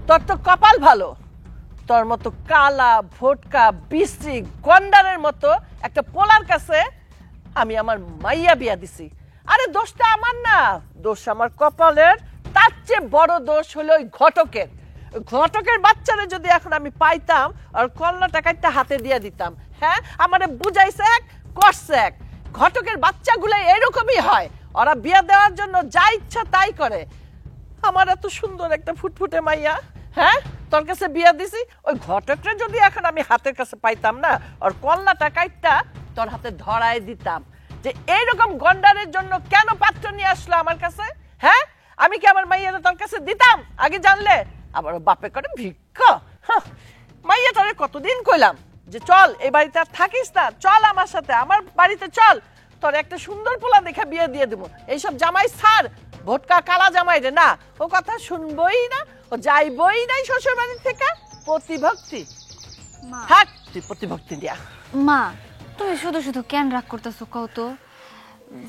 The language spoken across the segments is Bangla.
তোর তো কপাল ভালো, তোর মতো কালা ভোটকা বিশ্রী গন্ডারের মতো একটা পোলার কাছে আমি আমার মাইয়া বিয়া দিছি। আরে দোষটা আমার না, দোষ আমার কপালের। তার চেয়ে বড় দোষ হলো ওই ঘটকের। ঘটকের বাচ্চারে যদি এখন আমি পাইতাম আর কল্লা টাকাটা হাতে দিয়ে দিতাম, হ্যাঁ আমারে বুঝাইছে এক করছে এক। ঘটকের বাচ্চাগুলো এরকমই হয়, ওরা বিয়া দেওয়ার জন্য যা ইচ্ছা তাই করে। আমার এত সুন্দর একটা ফুটফুটে মাইয়া, হ্যাঁ তোর কাছে বিয়া দিছি, ওই ঘটকটা যদি এখন আমি হাতের কাছে পাইতাম না আর কল্লা টাকাটা তোর হাতে ধরায় দিতাম যে এইরকম গন্ডারের জন্য কেন পাত্র নিয়ে আসলো আমার কাছে, হ্যাঁ আমি কি আমার মাইয়ারে তোর কাছে দিতাম আগে জানলে? আবার বাপে করে ভিক্ষা। মাইয়া তোরে কতদিন কইলাম যে চল এই বাড়িতে আর থাকিস না, চল আমার সাথে, আমার বাড়িতে চল, তোর একটা সুন্দর পোলা দেখে বিয়ে দিয়ে দেবো। এইসব জামাই ছাড়, ভোটকা কালা জামাই রে না, ও কথা শুনবই না, ও যাইবই নাই শ্বশুর বাড়ির থেকে। প্রতিভক্তি থাক, তুই প্রতিভক্তি দিয়া। মা তুমি শুধু শুধু কেন রাগ করতেছো কও তো?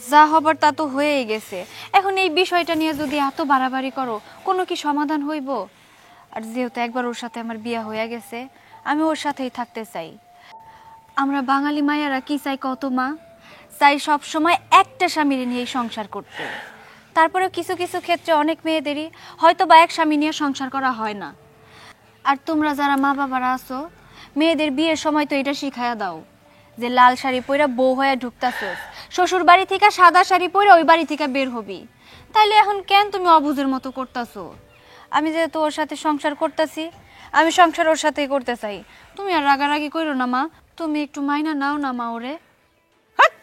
যা হবার তা তো হয়েই গেছে, এখন এই বিষয়টা নিয়ে যদি এত বাড়াবাড়ি করো কোনো কি সমাধান হইব? আর যেহেতু একবার ওর সাথে আমার বিয়ে হয়ে গেছে, আমি ওর সাথেই থাকতে চাই। আমরা বাঙালি মায়েরা কি চাই কত মা? চাই সব সময় একটা স্বামীর নিয়ে সংসার করতে। তারপরে কিছু কিছু ক্ষেত্রে অনেক মেয়েদেরই হয়তো বা এক স্বামী নিয়ে সংসার করা হয় না। আর তোমরা যারা মা বাবারা আছো, মেয়েদের বিয়ের সময় তো এটা শিখাইয়া দাও যে লাল শাড়ি পইরা বউ হয়ে ঢুকতাছস, শ্বশুর বাড়ি থেকে সাদা শাড়ি পইরা ওই বাড়ি থেকে বের হবি। তাইলে এখন কেন তুমি অবুঝের মতো করতাছো? আমি যেহেতু ওর সাথে সংসার করতেছি, আমি সংসার ওর সাথেই করতে চাই। তুমি আর রাগারাগি কইরো না মা, তুমি একটু মাইনা নাও না মা ওরে। হাট,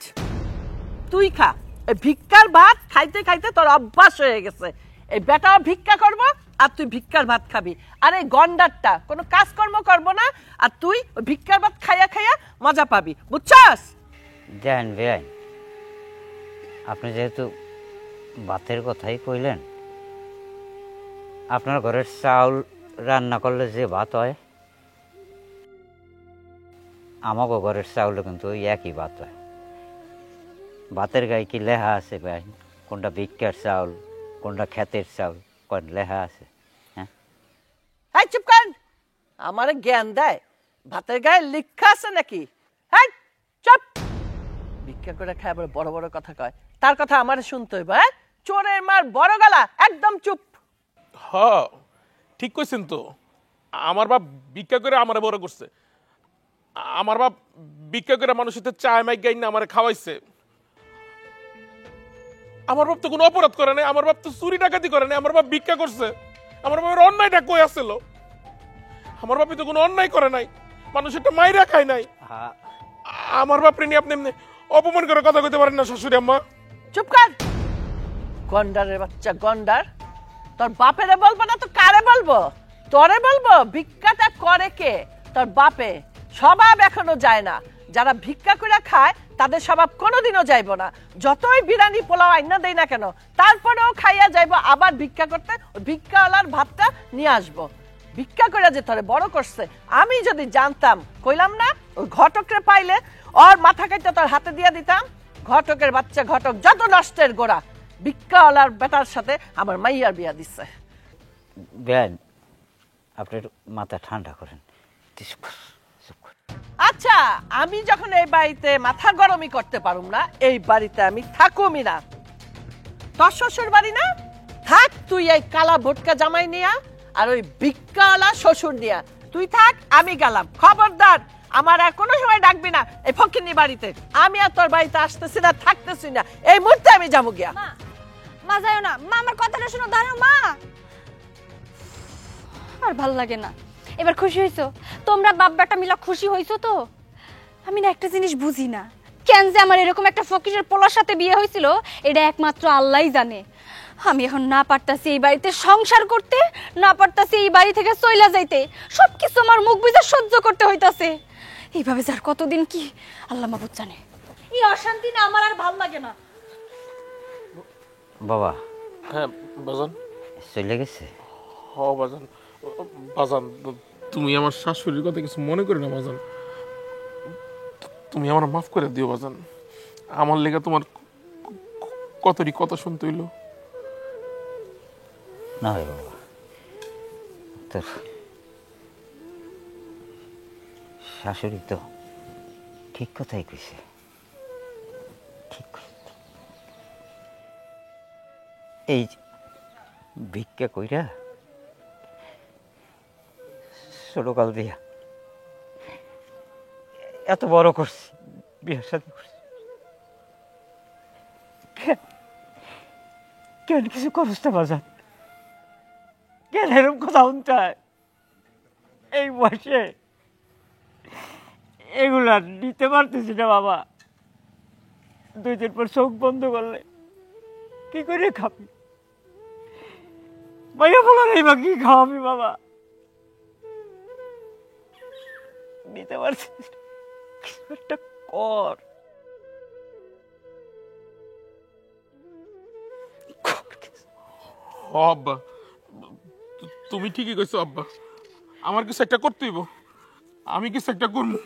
তুই খা, এই ভিক্ষার ভাত খাইতে খাইতে তোর অভ্যাস হয়ে গেছে। এই বেটাও ভিক্ষা করব আর তুই ভিক্ষার ভাত খাবি। আর এই গন্ডারটা কোনো কাজকর্ম করবো না, আর তুই ওই ভিক্ষার ভাত খাইয়া খাইয়া মজা পাবি, বুঝছস? দেন বেআইন, আপনি যেহেতু ভাতের কথাই কইলেন, আপনার ঘরের চাউল রান্না করলে যে ভাত হয়, আমাকে ঘরের চাউলে কিন্তু ওই একই ভাত হয়। ভাতের গায়ে কি লেখা আছে বেআইন? কোনটা ভিক্ষার চাউল, কোনটা ক্ষেতের চাউল, কোন লেখা আছে? হ্যাঁ হ্যাঁ চুপ কর, আমার জ্ঞান দেয়। ভাতের গায়ে লেখা আছে নাকি? হ্যাঁ চুপ, ভিক্ষা করে খায় আবার বড় বড় কথা কয়। তার কথা আমার শুনতে হইব? হ্যাঁ চোরের মার বড় গলা, একদম চুপ। হ ঠিক কইছেন তো, আমার বাপ ভিক্ষা করে আমার বড় করছে। আমার বাপ ভিক্ষা করে মানুষের চায় মাইক গাই না আমার খাওয়াইছে। আমার বাপ তো কোনো অপরাধ করে নাই, আমার বাপ তো চুরি ডাকাতি করে নাই, আমার বাপ ভিক্ষা করছে। আমার বাপের অন্যায়টা কই আসছিল? আমার বাপে তো কোনো অন্যায় করে নাই, মানুষেরটা মাইরা খায় নাই। আমার বাপরে নিয়ে আপনি এমনি অপমান করে কথা কইতে পারেন না শাশুড়ি আম্মা। চুপ কর, গন্ডারের বাচ্চা গন্ডার। তোর বাপেরে বলবো না তো কারে বলবো? তোরে বলবো? ভিক্ষাটা করে কে? তোর বাপে। স্বভাব এখনো যায় না। যারা ভিক্ষা করে খায় তাদের স্বভাব কোনোদিনও যাইব না। যতই বিরিয়ানি পোলাও আইনা দেই না কেন, তারপরেও খাইয়া যাইব আবার ভিক্ষা করতে, ভিক্ষাওয়ালার ভাতটা নিয়ে আসবো। ভিক্ষা করে যে তোরে বড় করছে, আমি যদি জানতাম, কইলাম না ওই ঘটকরে পাইলে ওর মাথা কাটতে তোর হাতে দিয়ে দিতাম। ঘটকের বাচ্চা ঘটক যত নষ্টের গোড়া, ভিক্ষাওয়ালার বেটার সাথে আমার মাইয়ার বিয়া দিচ্ছে। বেআইন, আপনি একটু মাথা ঠান্ডা করেন। আচ্ছা, আমি যখন এই বাড়িতে মাথা গরমই করতে পারুম না, এই বাড়িতে আমি থাকুমই না। তোর শ্বশুর বাড়ি না, থাক তুই এই কালা ভোটকা জামাই নিয়া আর ওই ভিক্ষাওয়ালা শ্বশুর নিয়া। তুই থাক, আমি গেলাম। খবরদার আমার আর কোনো সময় ডাকবি না এই ফকিন্নি বাড়িতে। আমি আর তোর বাড়িতে আসতেছি না, থাকতেছি না, এই মুহূর্তে আমি যাবো গিয়া। মা যাও না মা, আমার কথাটা শোনো, দাঁড়াও মা। আর ভাল লাগে না। এবার খুশি হইছো তোমরা? বাপ বেটা মিলা খুশি হইছো তো? আমি না একটা জিনিস বুঝি না, কেন যে আমার এরকম একটা ফকিরের পোলার সাথে বিয়ে হয়েছিল, এটা একমাত্র আল্লাহই জানে। আমি এখন না পারতাছি এই বাড়িতে সংসার করতে, না পারতাছি এই বাড়ি থেকে চইলা যাইতে। সবকিছু আমার মুখ বুঝে সহ্য করতে হইতাছে। এইভাবে যার কতদিন কি আল্লাহ মাবুদ জানে। এই অশান্তি না আমার আর ভাল লাগে না। বাবা। হ্যাঁ বাজান। চলে গেছে? হ বাজান। বাজান তুমি আমার শাশুড়ির কথা কিছু মনে করি না বাজান, তুমি আমার মাফ করে দিও বাজান। আমার লেগে তোমার কতরি কথা শুনতে হইল। না হয় বাবা, তোর শাশুড়ি তো ঠিক কথাই কইছে, ঠিক কথা। এই ভিক্ষা কইরা ছোটকাল দিয়া এত বড় করছি, বিয়ে শাদী করছি, কেন কিছু করস না বাজার? কেন এরকম কথা শুনতে এই বয়সে? এগুলা নিতে পারতেছি না বাবা। 2 দিন পর চোখ বন্ধ করলে কি করে খাবি? ভাইয়া বলো নাই বা কি খাওয়াবি বাবা? নিতে পারছিস না, কিছু একটা কর। আব্বা, তুমি ঠিকই কইছো আব্বা, আমার কিছু একটা করতে হইব। আমি কিছু একটা করবো,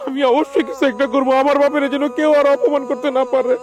আমি অবশ্যই কিছু একটা করবো। আমার বাপের যেন কেউ আর অপমান করতে না পারে।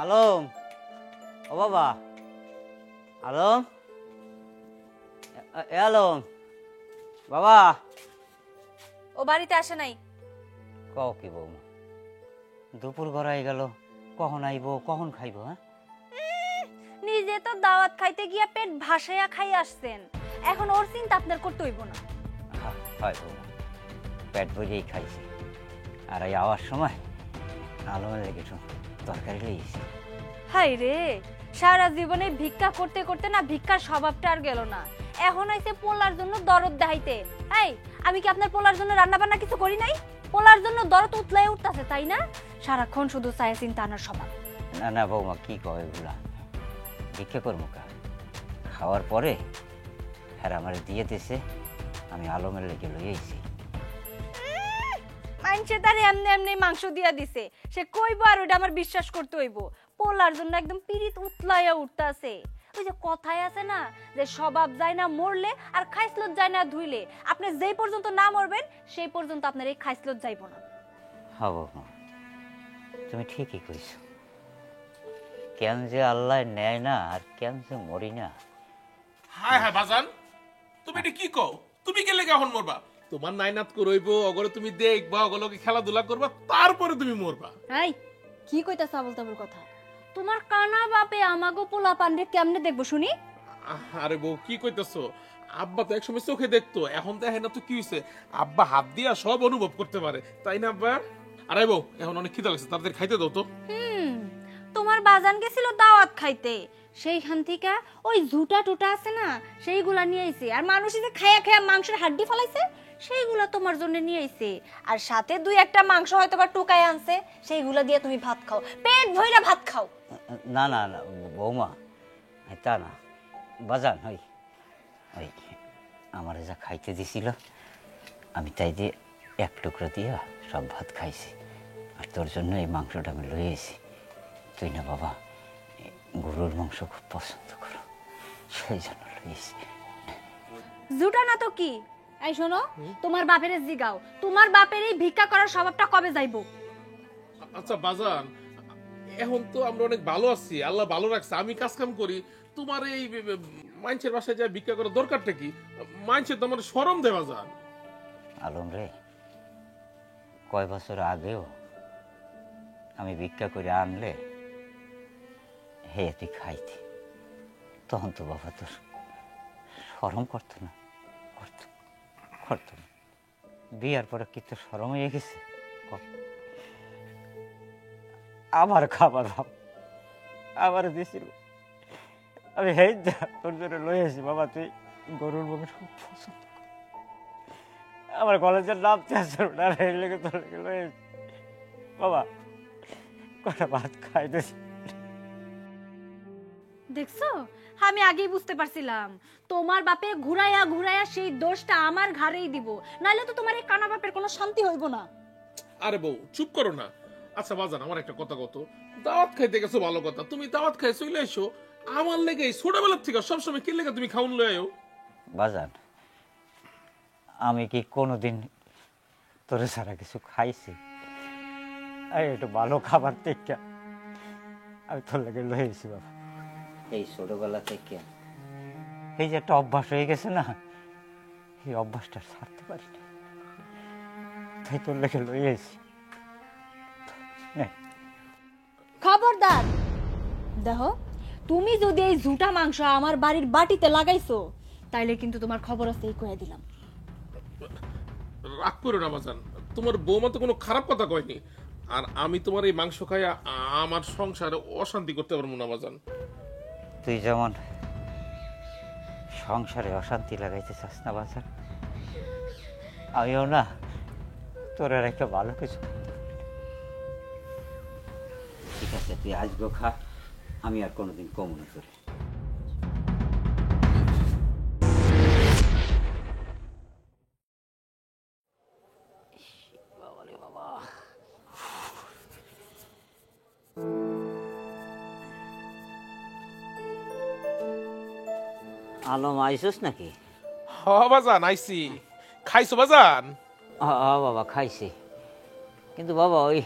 আলম, ও বাবা, আলম, আলম বাবা। ও বাড়িতে আসে নাই? কও কি বৌমা, দুপুর গড়াই গেল, কখন আইব কখন খাইব? হ্যাঁ, নিজে তো দাওয়াত খাইতে গিয়া পেট ভাসাইয়া খাই আসছেন, এখন ওর চিন্তা আপনার করতে হইব না। হয় বৌমা, পেট ভরিয়েই খাইছি। আর এই আওয়ার সময় আলমের লেগে তরকারি লইছি। হাই রে, সারা জীবনে ভিক্ষা করতে করতে না ভিক্ষার স্বভাবটা আর গেল না। এখন আইছে পোলার জন্য দরদ দেখাইতে। এই, আমি কি আপনার পোলার জন্য রান্না বান্না কিছু করি নাই? পোলার জন্য দরদ উতলাই উঠতাছে, তাই না? সারাক্ষণ শুধু চায় চিন্তা আনার স্বভাব। না না বৌমা, কি কয় এগুলা? ভিক্ষা করবো কা? খাওয়ার পরে হ্যাঁ আমার দিয়ে দিছে, আমি আলমের লেগে লই আইছি। মানছে তারে এমনি এমনি মাংস দিয়া দিছে, সে কইবো আর ওইটা আমার বিশ্বাস করতে হইব? পোলার জন্য একদম পিরিত উতলাইয়া উঠতাছে। ওই যে কথায় আছে না, যে স্বভাব যায় না মরলে আর খাইসলত যায় না ধুইলে। আপনি যেই পর্যন্ত না মরবেন সেই পর্যন্ত আপনার এই খাইসলত যাইব না। হ্যাঁ বৌমা, তুমি ঠিকই কইছো। কেন যে আল্লাহ নেয় না আর কেন যে মরি না। হায় হায় বাজান, তুমি এটা কি কও? তুমি গেলে কখন মরবা? তোমার নাইনাত করইব, অগরে তুমি দেখবা, অগলকে খেলাধুলা করবা, তারপরে তুমি মরবা। এই, কি কইতাছ আবল তাবল কথা? তোমার কানা বাপে আমাগো পোলা পান্ডে কেমনে দেখবো শুনি? আরে বউ, কি কইতেছো? আব্বা তো একসময় চোখে দেখতো, এখন দেখে না তো কি হইছে? আব্বা হাত দিয়া সব অনুভব করতে পারে, তাই না আব্বা? আরে বউ, এখন অনেক খিদা লাগছে, তাদের খাইতে দাও তো। তোমার বাজান গেছিল দাওয়াত খাইতে, সেইখান থেকে ওই ঝুটা টুটা আছে না, সেইগুলা নিয়ে আইছে। আর মানুষ যে খায়া খায়া মাংসের হাড্ডি ফলাইছে, সেইগুলা তোমার জন্য নিয়ে আইছে। আর সাথে 2-1টা মাংস হয়তো বা টুকায় আনছে, সেইগুলা দিয়ে তুমি ভাত খাও, পেট ভইরা ভাত খাও। না না না বৌমা, তা না বাজান। ওই ওই আমার যা খাইতে দিছিল, আমি তাই দিয়ে 1 টুকরা দিয়া সব ভাত খাইছি। আর তোর জন্য এই মাংসটা আমি লই আইছি। তুই না বাবা গরুর মাংস খুব পছন্দ করো, সেই জন্য লই আইছি। জুটা না তো কি? এই শোনো, তোমার বাপের জিগাও, তোমার বাপের এই ভিক্ষা করার স্বভাবটা কবে যাইবো? আচ্ছা বাজান, এখন তো আমরা অনেক ভালো আছি, আল্লাহ ভালো রাখছে, আমি কাজ কাম করি। তোমার এই মাইনছের বাসায় যা ভিক্ষা করার দরকারটা কি? মাইনছের তো আমার শরম দেওয়া যান। আলম রে, কয় বছর আগেও আমি ভিক্ষা করে আনলে হে তুই খাইতি, তখন তো বাবা তোর শরম করতো না, করতো না। বিয়ার পরে কি তোর শরম হয়ে গেছে? আমার খাবার ভাব আমার দিছিল, আমি হেই যা তোর জন্য লই আসি বাবা, তুই গরুর মাংস খুব পছন্দ কর। আমার কলেজের নাম চেষ্টা না লেগে তোর লেগে লই আসি বাবা, কটা ভাত খাইতেছি। দেখছো, আমি আগেই বুঝতে পারছিলাম তোমার বাপে ঘুরাইয়া ঘুরাইয়া সেই দোষটা আমার ঘাড়েই দিব, নাইলে তো তোমার এই কানা বাপের কোনো শান্তি হইব না। আরে বউ চুপ করো না। আচ্ছা বাজান, আমার একটা কথা কত, দাওয়াত খাইতে গেছো ভালো কথা, তুমি দাওয়াত খাই চলে এসো, আমার লেগে ছোটবেলার থেকে সবসময় কি লেগে তুমি খাউন লয়ে আয়ো। বাজান, আমি কি কোনোদিন তোরে ছাড়া কিছু খাইছি? এই একটু ভালো খাবার থেকে আমি তোর লেগে লয়েছি বাবা। এই ছোটবেলা থেকে এই যে একটা অভ্যাস হয়ে গেছে না, এই অভ্যাসটা ছাড়তে পারি না, তাই তোর লেগে লইয়েছি। খবরদার, দেখো তুমি যদি এই ঝুটা মাংস আমার বাড়ির বাটিতে লাগাইছো তাইলে কিন্তু তোমার খবর আছে, এই কইয়া দিলাম। রাগ করো না বাজান, তোমার বৌমা তো কোনো খারাপ কথা কয়নি, আর আমি তোমার এই মাংস খাই আমার সংসারে অশান্তি করতে পারবো না বাজান। তুই যেমন সংসারে অশান্তি লাগাইতে চাস না বাজান, আমিও না তোর আর একটা ভালো কিছু। ঠিক আছে, তুই আজগো খা, আমি আর কোনোদিন কমনে করি। আলম আইসোস নাকি? হ বাজান আইসি। খাইছো বাজান? বাবা খাইছি, কিন্তু বাবা ওই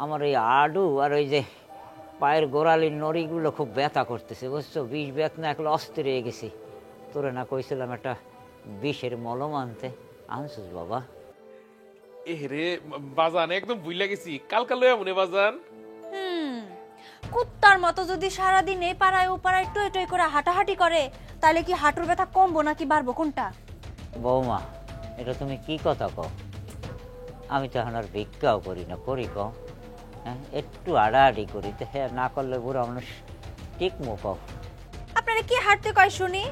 আমার ওই আডু আর ওই যে পায়ের গোড়ালির নড়িগুলো খুব ব্যথা করতেছে, বুঝছো? বিষ ব্যথা একলা অস্থির হয়ে গেছি। তোরে না কইছিলাম একটা বিষের মলম আনতে, আনছিস বাবা? এ রে বাজান, একদম ভুলে গেছি, কালকা লইয়া মনে বাজান। কুত্তার মতো যদি সারাদিন এই পাড়ায় ও পাড়ায় টই টই করে হাঁটাহাঁটি করে তাহলে কি হাঁটুর ব্যথা কমবো নাকি বাড়বো, কোনটা? বৌমা, এটা তুমি কি কথা কও? আমি তো এখন আর ভিক্ষাও করি না, করি কও? হ্যাঁ, একটু আড়াআড়ি করি, তো হ্যাঁ না করলে বুড়া মানুষ ঠিক মুখাও। আপনারা কি হাঁটতে কয় শুনি?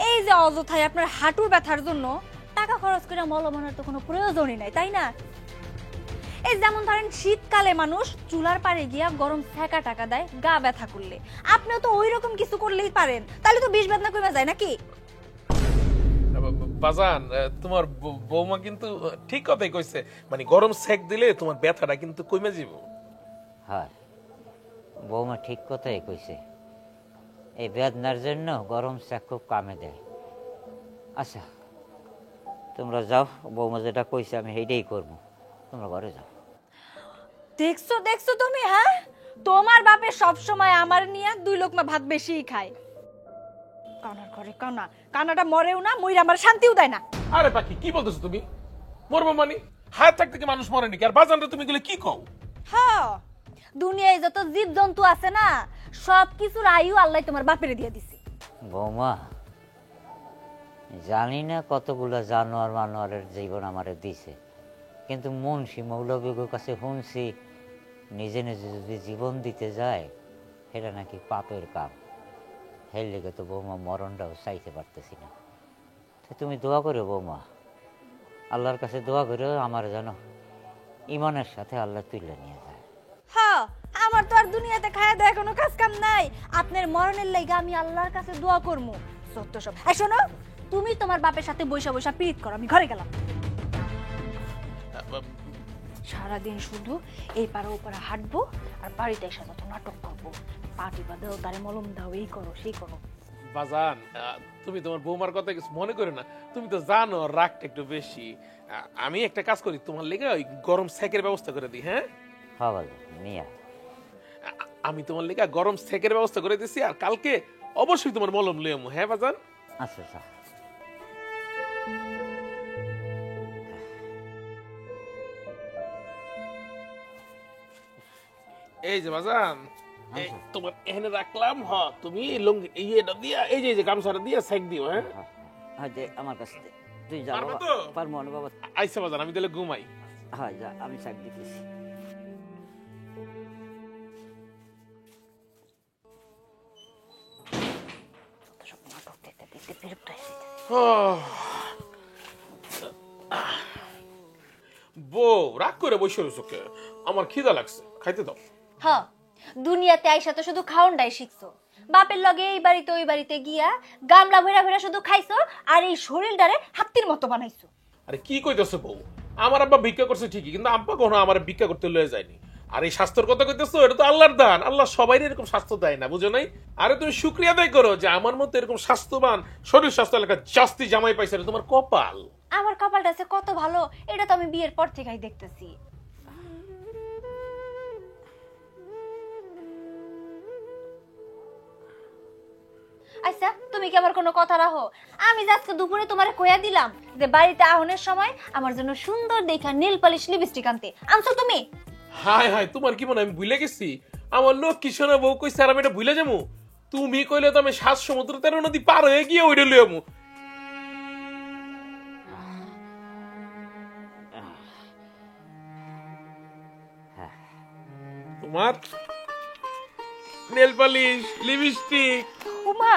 এই যে অযথায় আপনার হাঁটুর ব্যথার জন্য টাকা খরচ করে মলম আনার তো কোনো প্রয়োজনই নাই, তাই না? এই যেমন ধরেন শীতকালে মানুষ চুলার পাড়ে গিয়া গরম সেকা টাকা দেয় গা ব্যথা করলে, আপনিও তো ওই রকম কিছু করলেই পারেন, তাহলে তো বিষ বেদনা কমে যায় নাকি? বাজান, তোমার বৌমা কিন্তু ঠিক কথাই কইছে, মানে গরম সেক দিলে তোমার ব্যথাটা কিন্তু কমে যাব। হ্যাঁ, বৌমা ঠিক কথাই কইছে, এই বেদনার জন্য গরম চা খুব কামে দেয়। আচ্ছা তোমরা যাও, বৌমা যেটা কইছে আমি সেইটাই করবো, তোমরা ঘরে যাও। দেখছো দেখছো তুমি, হ্যাঁ তোমার বাপে সব সময় আমার নিয়ে দুই লোকমা ভাত বেশিই খায়। কানার ঘরে কানা, কানাটা মরেও না, মইরা আমার শান্তিও দেয় না। আরে পাখি, কি বলতেছো তুমি? মরবো মানে? হায়াত থাকতে কি মানুষ মরে নাকি? আর বাজানটা তুমি গেলে কি কও? হ্যাঁ, দুনিয়ায় যত জীব জন্তু আছে না, সব কিছুর আয়ু আল্লাহ তোমার বাপেরে দিয়ে দিছে। বৌমা, জানি না কতগুলো জানোয়ার মানোয়ারের জীবন আমারে দিছে, কিন্তু মুন্সি মৌলবীর কাছে শুনছি নিজে নিজে যদি জীবন দিতে যায় সেটা নাকি পাপের কাম। হের লেগে তো বৌমা মরণটাও চাইতে পারতেছি না। তো তুমি দোয়া করো বৌমা, আল্লাহর কাছে দোয়া করো আমার যেন ইমানের সাথে আল্লাহ তুলে নিয়ে যায়। হ্যাঁ, আমার তো আর দুনিয়াতে খায়া দেয় কোনো কাজ কাম নাই, আপনার মরণের লাইগা আমি আল্লাহর কাছে দোয়া করবো। সত্য সব। এই শোনো, তুমি তোমার বাপের সাথে বৈশা বৈশা পীড়িত করো, আমি ঘরে গেলাম। সারাদিন শুধু এই পাড়া ও পাড়া হাঁটবো আর বাড়িতে এসে যত নাটক করবো, পাটি বাঁধাও, তারে মলম দাও, এই করো সেই করো। বাজান, তুমি তোমার বৌমার কথা কিছু মনে করো না, তুমি তো জানো রাগটা একটু বেশি। আমি একটা কাজ করি, তোমার লেগে ওই গরম সেকের ব্যবস্থা করে দিই। হ্যাঁ হ্যাঁ নিয়া, আমি তোমার লেগে গরম সেকের ব্যবস্থা করে দিছি, আর কালকে অবশ্যই তোমার মলম লয়ে আমু। হ্যাঁ বাজান? আচ্ছা আচ্ছা। এই যে বাজান, এই তোমার এখানে রাখলাম। তুমি লুঙ্গি এটা দিয়া এই যে গামছাটা দিয়া সেক দিও। হ্যাঁ হ্যাঁ দে আমার কাছে দে। তুই যা পারবে বাবা, তো? পারবো না বাবা। আইসা বাজান, আমি তাহলে ঘুমাই। হ্যাঁ যা, আমি শাক দিতেছি। সব নাটক দেখতে দেখতে বিরক্ত হয়ে যেতেছে। বউ রাগ করে বসে রয়েছো কে? আমার খিদা লাগছে, খাইতে দাও। হ্যাঁ, দুনিয়াতে আইসা তো শুধু খাওনটাই শিখছো। বাপের লগে এই বাড়িতে ওই বাড়িতে গিয়া গামলা ভরা ভরা শুধু খাইছো, আর এই শরীরটারে হাতির মতো বানাইছো। আরে কি কইতেছো বউ? আমার আব্বা ভিক্ষা করছে ঠিকই, কিন্তু আব্বা কখনো আমার ভিক্ষা করতে লয়ে যায়নি। আর এই স্বাস্থ্যের কথা কইতেছো, এটা তো আল্লাহর দান। আল্লাহ সবাই এরকম স্বাস্থ্য দেয় না, বুঝো নাই? আরে তুমি শুকরিয়া আদায় করো যে আমার মতো এরকম স্বাস্থ্যবান শরীর স্বাস্থ্য এলাকা জাস্তি জামাই পাইছে, এটা তোমার কপাল। আমার কপালটা আছে কত ভালো, এটা তো আমি বিয়ের পর থেকেই দেখতেছি। আচ্ছা, তুমি কি আমার কোনো কথা রাখো? আমি যে আজকে দুপুরে তোমারে কইয়া দিলাম যে বাড়িতে আহনের সময় আমার জন্য সুন্দর দেখা নীল পালিশ লিপস্টিক আনতে, আনছো তুমি? হায় হায়, তোমার কি মনে হয় আমি ভুলে গেছি? আমার লোক কি শোনা বউ কইছে আর আমি এটা ভুলে যাবো? তুমি কইলে তো আমি 7 সমুদ্র 13 নদী পার হয়ে গিয়ে ওইটা লই আমু। তোমার নেল পালিশ লিপস্টিক। উমা,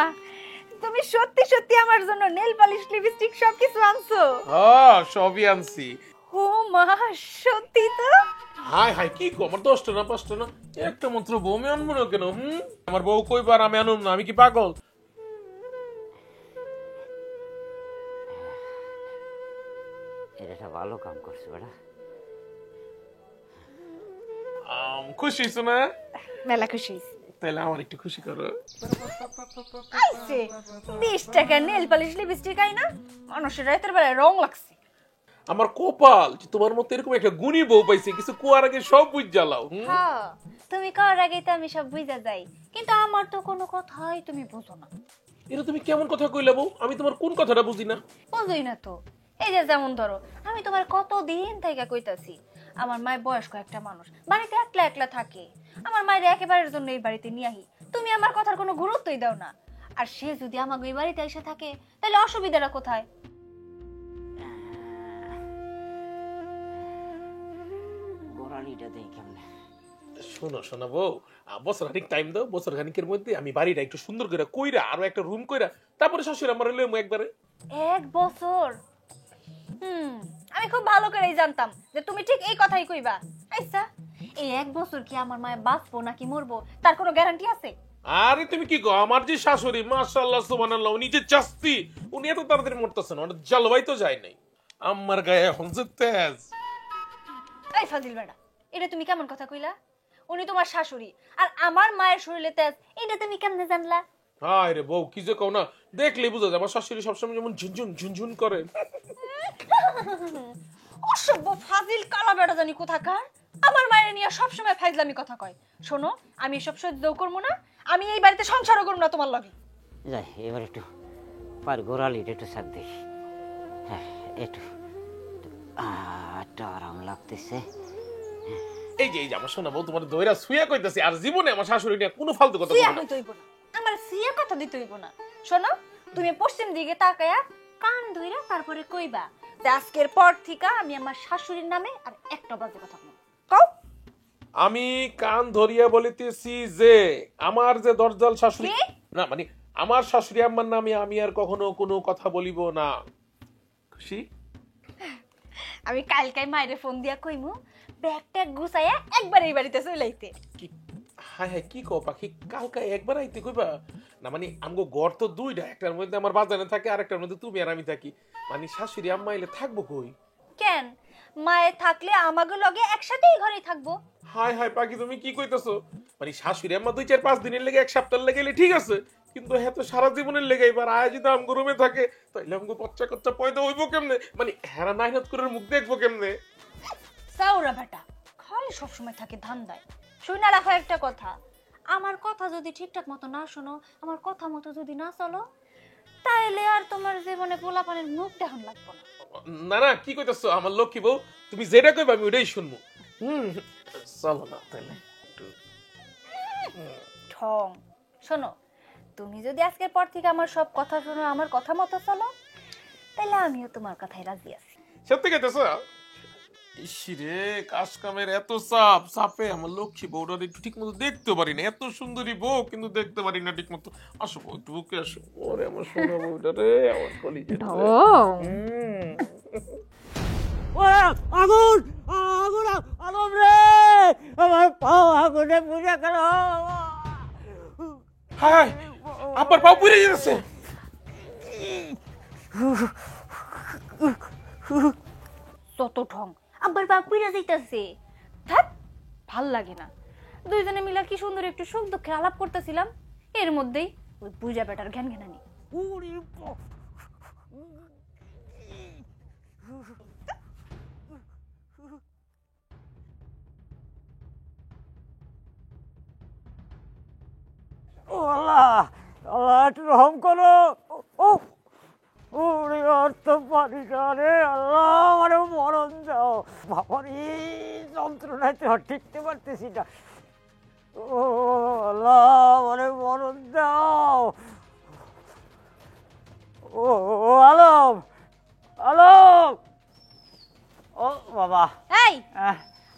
তুমি সত্যি সত্যি আমার জন্য নেল পালিশ লিপস্টিক সবকিছু আনছো? হ্যাঁ সবই আনছি। ও মা, সত্যি তো? হায় হায়, কি কো? আমার 10টা না 5টা না একটা মাত্র বউ, আমি আনবো না কেন? আমার বউ কইবার আমি আনুম না? আমি কি পাগল? এটা ভালো কাম করছে বেটা। খুশি হইছো না? মেলা খুশি হইছি। তাহলে আমার একটু খুশি করো। আইছে 20 টাকা নেল পালিশ লিপস্টিক আই না, মানুষের রাতের বেলায় রং লাগছে। আমার কপাল যে তোমার মতো এরকম একটা গুণী বউ পাইছে, কিছু কুয়ার আগে সব বুঝ জ্বালাও। হ্যাঁ, তুমি করার আগে তো আমি সব বুঝা যাই, কিন্তু আমার তো কোনো কথাই তুমি বুঝো না। এটা তুমি কেমন কথা কইলা বউ? আমি তোমার কোন কথাটা বুঝি না? বুঝোই না তো। এই যে যেমন ধরো, আমি তোমার কতদিন থেকে কইতাছি আমার মায়ের বয়স্ক একটা মানুষ, বাড়িতে একলা একলা থাকে, আমার মায়ের একেবারের জন্য এই বাড়িতে নিয়ে আহি। তুমি আমার কথার কোনো গুরুত্বই দাও না। আর সে যদি আমাকে এই বাড়িতে এসে থাকে, তাহলে অসুবিধাটা কোথায়? গোড়ালিটা দেই কেমনে? শোনো শোনো বউ, বছর খানিক টাইম দাও। বছর খানিকের মধ্যে আমি বাড়িটা একটু সুন্দর করে কইরা আরো একটা রুম কইরা তারপরে শাশুড়ি আমার লইমু একবারে। 1 বছর? আমি খুব ভালো করেই জানতাম যে তুমি ঠিক এই কথাই কইবা। আচ্ছা, এই 1 বছর কি আমার মায়ে বাঁচবো নাকি মরবো তার কোনো গ্যারান্টি আছে? আরে তুমি কি গো, আমার যে শাশুড়ি মাশাআল্লাহ সুবহানাল্লাহ, উনি যে চাস্তি, উনি এত তাড়াতাড়ি মরতেছে না, জলবাই তো যায় নাই। আমার গায়ে এখন যে তেজ। এই ফাজিল বেটা, এটা তুমি কেমন কথা কইলা? উনি তোমার শাশুড়ি, আর আমার মায়ের শরীরে তেজ, এটা তুমি কেমনে জানলা? হায় রে বউ, কি যে কও না, দেখলে বুঝা যায় আমার শাশুড়ি সবসময় যেমন ঝুনঝুন ঝুনঝুন করে। অসভ্য ফাজিল কালা বেটা জানি কোথাকার, আমার মায়ের নিয়ে সবসময় ফাইজলামি কথা কয়। শোনো, আমি এসব সহ্য করবো না, আমি এই বাড়িতে সংসারও করবো না তোমার লগে। যাই এবার একটু পার গোড়ালিটা একটু শাক দিই। হ্যাঁ একটু আরাম লাগতেছে। এই যে আমার শোনা বউ, তোমার দইরা শুয়ে কইতাছি, আর জীবনে আমার শাশুড়ি নিয়ে কোনো ফালতু কথা সিয়া বলবো না। হইতে হইব না, আমার সিয়া কথা দিতে হইব না। শোনো, তুমি পশ্চিম দিকে তাকায়া কান ধইরা তারপরে কইবা যে আজকের পর থেকে আমি আমার শাশুড়ির নামে আর একটা বাজে কথা বলবো। কও। আমি কান ধরিয়া বলিতেছি যে আমার যে দরজাল শাশুড়ি, কি? না মানে আমার শাশুড়ি আম্মার নামে আমি আর কখনো কোনো কথা বলিব না। খুশি? আমি কালকাই মায়ের ফোন দিয়া কইমু ব্যাগ ট্যাগ গুছাইয়া একবার এই বাড়িতে চলে আইতে। কি হায় হায়, কি কও পাখি, কালকা একবার আইতে কইবা? না মানে আমগো ঘর তো দুইটা, একটার মধ্যে আমার বাজানে থাকে আর একটার মধ্যে তুমি আর আমি থাকি, মানে শাশুড়ি আম্মা এলে থাকবো কই? কেন, মায়ে থাকলে আমাগো লগে একসাথেই ঘরে থাকবো। হায় হায় পাখি, তুমি কি কইতাছো? মানে শাশুড়ি আম্মা 2-4-5 দিনের লেগে, 1 সপ্তাহের লেগে এলে ঠিক আছে, কিন্তু হ্যাঁ তো সারা জীবনের লেগে এবার আয় যদি আমগো রুমে থাকে, তাইলে আমগো বাচ্চা কাচ্চা পয়দা হইবো কেমনে? মানে হেরা নাইনাত করে মুখ দেখবো কেমনে? সাউরা বেটা খালি সবসময় থাকে ধান্দায়। শুনে রাখো একটা কথা, আমার কথা যদি ঠিকঠাক মতো না শোনো, আমার কথা মতো যদি না চলো, তাইলে আর তোমার জীবনে পোলাপানের মুখ দেখান লাগবো না। না না, কি কইতাছো আমার লক্ষ্মী বউ, তুমি যেটা কইবা আমি ওইটাই শুনবো। চলো না তাইলে একটু ঠং। শোনো, তুমি যদি আজকের পর থেকে আমার সব কথা শোনো, আমার কথা মতো চলো, তাহলে আমিও তোমার কথাই রাজি আছি। সত্যি কেটেছ? ইসিরে কাজ কামের এত চাপ, চাপে আমার লক্ষ্মী বউটা একটু ঠিক মতো দেখতে পারি না। এত সুন্দরী বউ কিন্তু দেখতে পারি না ঠিক মতো। আসো বউ, একটু বুকে আসো। ওরে আমার সোনা বউটা রে, আমার কলিজা। আগুন আগুন আগুন রে, আমার পাও আগুনে পুড়ে গেল। হায়, আব্বার পাও পুড়ে গেছে। যত ঠং, আব্বার বাপ পুইরা যাইতাছে। থাক, ভাল লাগে না। দুইজনে মিলে কি সুন্দর একটু সুখ দুঃখের আলাপ করতেছিলাম, এর মধ্যেই ওই বুঝা বেটার ঘ্যান ঘ্যানানি। ও আল্লাহ, আল্লাহ একটু রহম করো। ও ওরে আর তো পারি না রে, আল্লাহ আমারে মরণ দাও। বাবার এই যন্ত্রণায় তো আর টিকতে পারতেছি না। ও আল্লাহ আমারে মরণ দাও। ও আলম, আলম। ও বাবা। এই,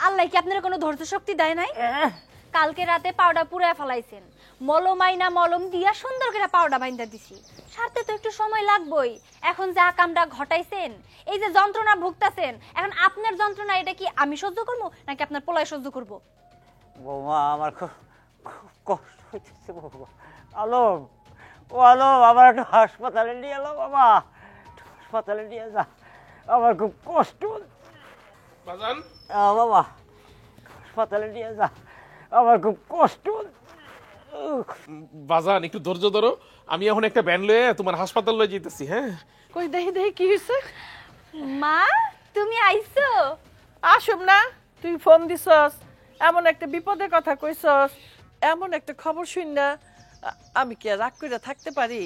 আল্লাহ কি আপনার কোনো ধৈর্য শক্তি দেয় নাই? কালকে রাতে পাউডার পুরায় ফেলাইছেন, মলমাইনা মলম দিয়া সুন্দর করে পাউডার বাইন্দা দিছি। সারতে তো একটু সময় লাগবেই। এখন যা কামটা ঘটাইছেন, এই যে যন্ত্রণা ভুগতাছেন, এখন আপনার যন্ত্রণা এটা কি আমি সহ্য করবো নাকি আপনার পোলায় সহ্য করবো? বৌমা আমার খুব কষ্ট হইতেছে বৌমা। আলম, ও আলম, আমার একটু হাসপাতালে নিয়ে এলো বাবা, হাসপাতালে নিয়ে যা, আমার খুব কষ্ট। বাজান বাবা হাসপাতালে নিয়ে যা, আমার খুব কষ্ট। বাজান একটু ধৈর্য ধরো, আমি এখন একটা ব্যান লয়ে তোমার হাসপাতাল লয়ে যেতেছি। হ্যাঁ, কই দেখি দেখি কি হয়েছে। মা, তুমি আইছো? আসুম না, তুই ফোন দিছস, এমন একটা বিপদের কথা কইছস, এমন একটা খবর শুন না, আমি কি আর রাগ করে থাকতে পারি?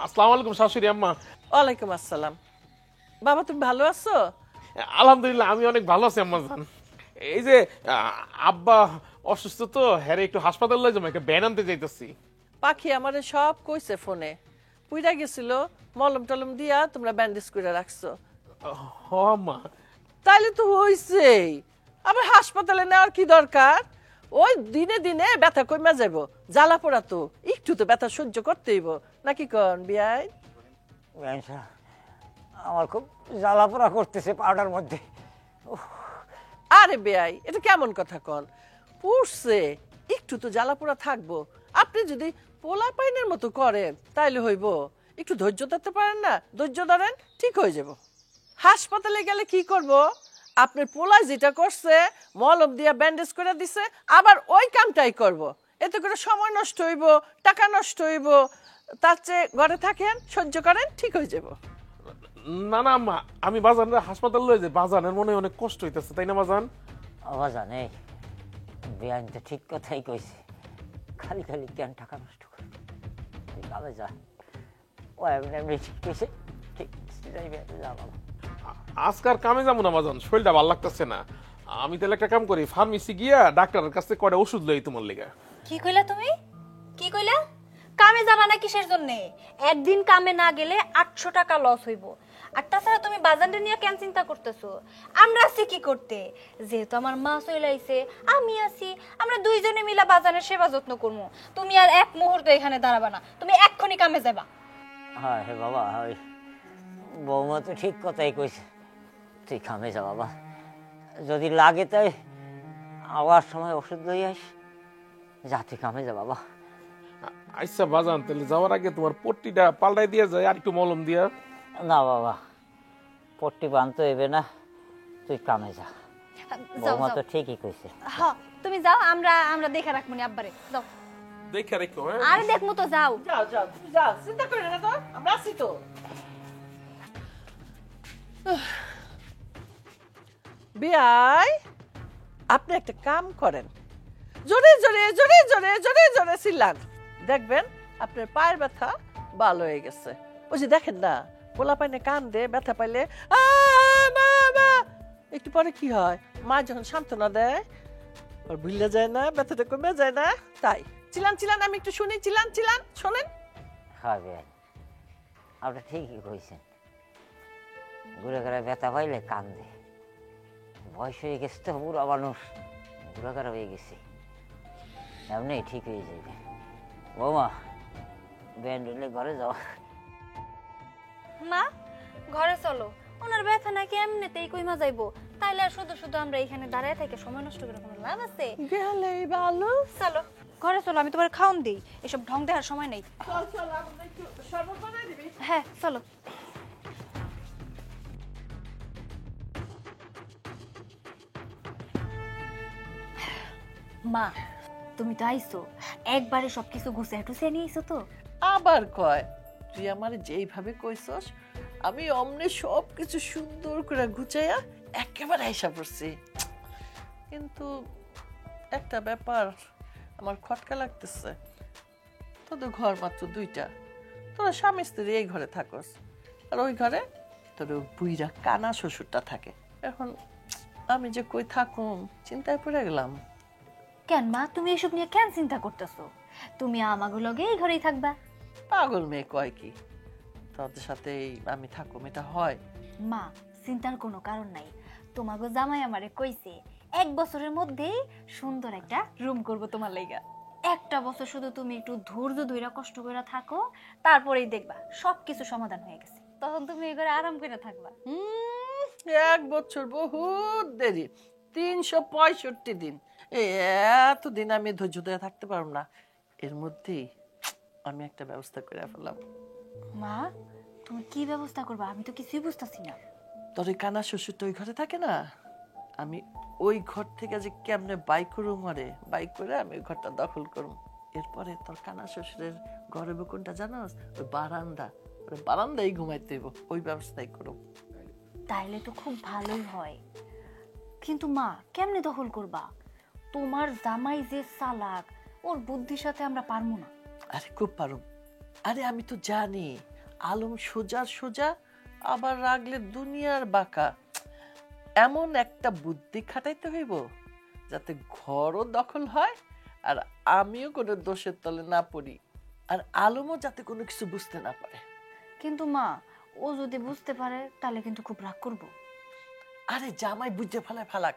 আসসালামু আলাইকুম শাশুড়ি আম্মা। ওয়ালাইকুম আসসালাম। বাবা তুমি ভালো আছো? আলহামদুলিল্লাহ আমি অনেক ভালো আছি আম্মা জান। এই যে আব্বা অসুস্থ তো, হ্যাঁ একটু হাসপাতাল লয়ে যাবো, একটা ব্যান আনতে যাইতেছি। পাখি আমারে সব কইছে ফোনে, পুইরা গেছিল, মলম টলম দিয়া তোমরা ব্যান্ডেজ করে রাখছো। হ আম্মা। তাইলে তো হইছেই, আবার হাসপাতালে নেওয়ার কি দরকার? ওই দিনে দিনে ব্যথা কইমা যাব, জ্বালা পোড়া তো একটু তো ব্যথা সহ্য করতেইব, নাকি কন বিয়াই? আমার খুব জ্বালা পোড়া করতেছে পাউডার মধ্যে। আরে বেয়াই, এটা কেমন কথা কন? পুষছে একটু তো জ্বালা পোড়া থাকবো। আপনি যদি পোলা পাইনের মতো করেন তাইলে হইব। একটু ধৈর্য ধরতে পারেন না? ধৈর্য ধরেন, ঠিক হয়ে যাব। হাসপাতালে গেলে কি করব? আপনার পোলায় যেটা করছে, মলম দিয়া ব্যান্ডেজ করে দিছে, আবার ওই কামটাই করব। এতে করে সময় নষ্ট হইব, টাকা নষ্ট হইব। তার চেয়ে ঘরে থাকেন, সহ্য করেন, ঠিক হয়ে যাব। না না আম্মা, আমি বাজানের হাসপাতাল লয়ে যাই। বাজানের মনে অনেক কষ্ট হইতেছে, তাই না বাজান? বাজান এই বিয়ান তো ঠিক কথাই কইছে, খালি খালি কেন টাকা নষ্ট করে, তুই কামে যা। ও এমনি এমনি ঠিক কইছে, ঠিক যাইবে, যা বাবা। আজকার কামে যাবো না বাজান, শরীরটা ভালো লাগতেছে না। আমি তাহলে একটা কাম করি, ফার্মেসি গিয়া ডাক্তারের কাছে কয়টা ওষুধ লই তোমার লেগে। কি কইলা তুমি? কি কইলা? কামে যাবা না কিসের জন্য? একদিন কামে না গেলে 800 টাকা লস হইব। আর তাছাড়া তুমি বাজারে নিয়ে কেন চিন্তা করতেছো? আমরা আছি কি করতে? যেহেতু আমার মা চলে আইছে, আমি আছি, আমরা দুইজনে মিলে বাজারের সেবা যত্ন করবো। তুমি আর এক মুহূর্ত এখানে দাঁড়াবা না, তুমি এক্ষুনি কামে যাবা। হ্যাঁ হে বাবা, ওই বৌমা তো ঠিক কথাই কইছে, তুই কামে যা বাবা। যদি লাগে তাই আবার সময় ওষুধ লই আইস, যা তুই কামে যা বাবা। আচ্ছা বাজান, তাহলে যাওয়ার আগে তোমার পট্টিটা পাল্টাই দিয়া যায়, আর একটু মলম দিয়া। না বাবা, পট্টি বানতে হইবে না, তুই কামে যা। যাও বৌমা যাও। তো ঠিকই কইছে। হ্যাঁ, তুমি যাও, আমরা দেখে রাখবো নি আব্বারে। যাও। দেখে রেখো। হ্যাঁ, আরে দেখমু তো, যাও। যাও যাও তুমি যাও, চিন্তা করেন না তো, আমরা আছি তো। বিয়াই, আপনি একটা কাম করেন, জোরে জোরে জোরে জোরে জোরে জোরে চিল্লান, দেখবেন আপনার পায়ের ব্যথা ভালো হয়ে গেছে। ওই যে দেখেন না, পোলা পাইনে কান্দে, ব্যথা পাইলে মা, মা, একটু পরে কি হয়, মা যখন সান্ত্বনা দেয়, আর ভুলে যায় না, ব্যথাটা কমে যায় না, তাই চিলান চিলান আমি একটু শুনি, চিলান চিলান শোনেন। হ্যাঁ বেআই, আপনি ঠিকই কইছেন। ঘুরে ঘুরে ব্যথা পাইলে কান্দে। বয়স হয়ে গেছে তো, বুড়া মানুষ, ঘুরে ঘুরে হয়ে গেছে, এমনি ঠিক হয়ে যাবে। বৌমা, ব্যান্ড হলে ঘরে যাও। মা ঘরে চলো, ওনার ব্যথা নাকি এমনিতেই কইমা যাইবো, তাইলে আর শুধু শুধু আমরা এখানে দাঁড়ায় থেকে সময় নষ্ট করে কোনো লাভ আছে? গেলেই ভালো। চলো ঘরে চলো, আমি তোমার খাওন দিই, এসব ঢং দেওয়ার সময় নেই। চল চল, আমাদের একটু শরবত বানাই দিবি। হ্যাঁ চলো। মা তুমি তো আইছো, একবারে সবকিছু গুছিয়ে টুছিয়ে নিয়েছো তো? আবার কয়, তুই আমার যেইভাবে কইছস আমি অমনে সব কিছু সুন্দর করে গুছাইয়া একেবারে আইসা পড়ছি। কিন্তু একটা ব্যাপার আমার খটকা লাগতেছে। তোদের ঘর মাত্র দুইটা, তোরা স্বামী স্ত্রী এই ঘরে থাকস, আর ওই ঘরে তোর বুইরা কানা শ্বশুরটা থাকে। এখন আমি যে কই থাকুম চিন্তায় পড়ে গেলাম। কেন মা, তুমি এসব নিয়ে কেন চিন্তা করতেছো? তুমি আমাগো লগে এই ঘরেই থাকবা। পাগল মেয়ে কয় কি, তোদের সাথে আমি থাকুম এটা হয়? মা চিন্তার কোনো কারণ নাই, তোমাগো জামাই আমারে কইছে 1 বছরের মধ্যেই সুন্দর একটা রুম করব তোমার লাইগা। একটা বছর শুধু তুমি একটু ধৈর্য ধইরা কষ্ট করে থাকো, তারপরেই দেখবা সবকিছু সমাধান হয়ে গেছে, তখন তুমি এই ঘরে আরাম করে থাকবা। 1 বছর বহুত দেরি, 365 দিন, এই এতদিন আমি ধৈর্য ধরে থাকতে পারবো না। এর মধ্যেই আমি একটা ব্যবস্থা করে ফেললাম। মা তুমি কি ব্যবস্থা করবা? আমি তো কিছুই বুঝতাছি না। তোর ওই কানা শ্বশুরটা ওই ঘরে থাকে না, আমি ওই ঘর থেকে যে কেমনে বাইক করুম, আরে বাইক করে আমি ওই ঘরটা দখল করুম। এরপরে তোর কানা শ্বশুরের ঘরে কোনটা জানোস? ওই বারান্দা, ওই বারান্দায় ঘুমাইতে হইব, ওই ব্যবস্থাই করুম। তাইলে তো খুব ভালোই হয়, কিন্তু মা কেমনে দখল করবা? তোমার জামাই যে চালাক, ওর বুদ্ধির সাথে আমরা পারবো না। আরে খুব পারুম, আরে আমি তো জানি আলম সোজা সোজা, আবার রাগলে দুনিয়ার বাঁকা। এমন একটা বুদ্ধি খাটাইতে হইব যাতে ঘরও দখল হয়, আর আমিও কোনো দোষের তলে না পড়ি, আর আলমও যাতে কোনো কিছু বুঝতে না পারে। কিন্তু মা ও যদি বুঝতে পারে তাহলে কিন্তু খুব রাগ করবো। আরে জামাই বুঝে ফালাক,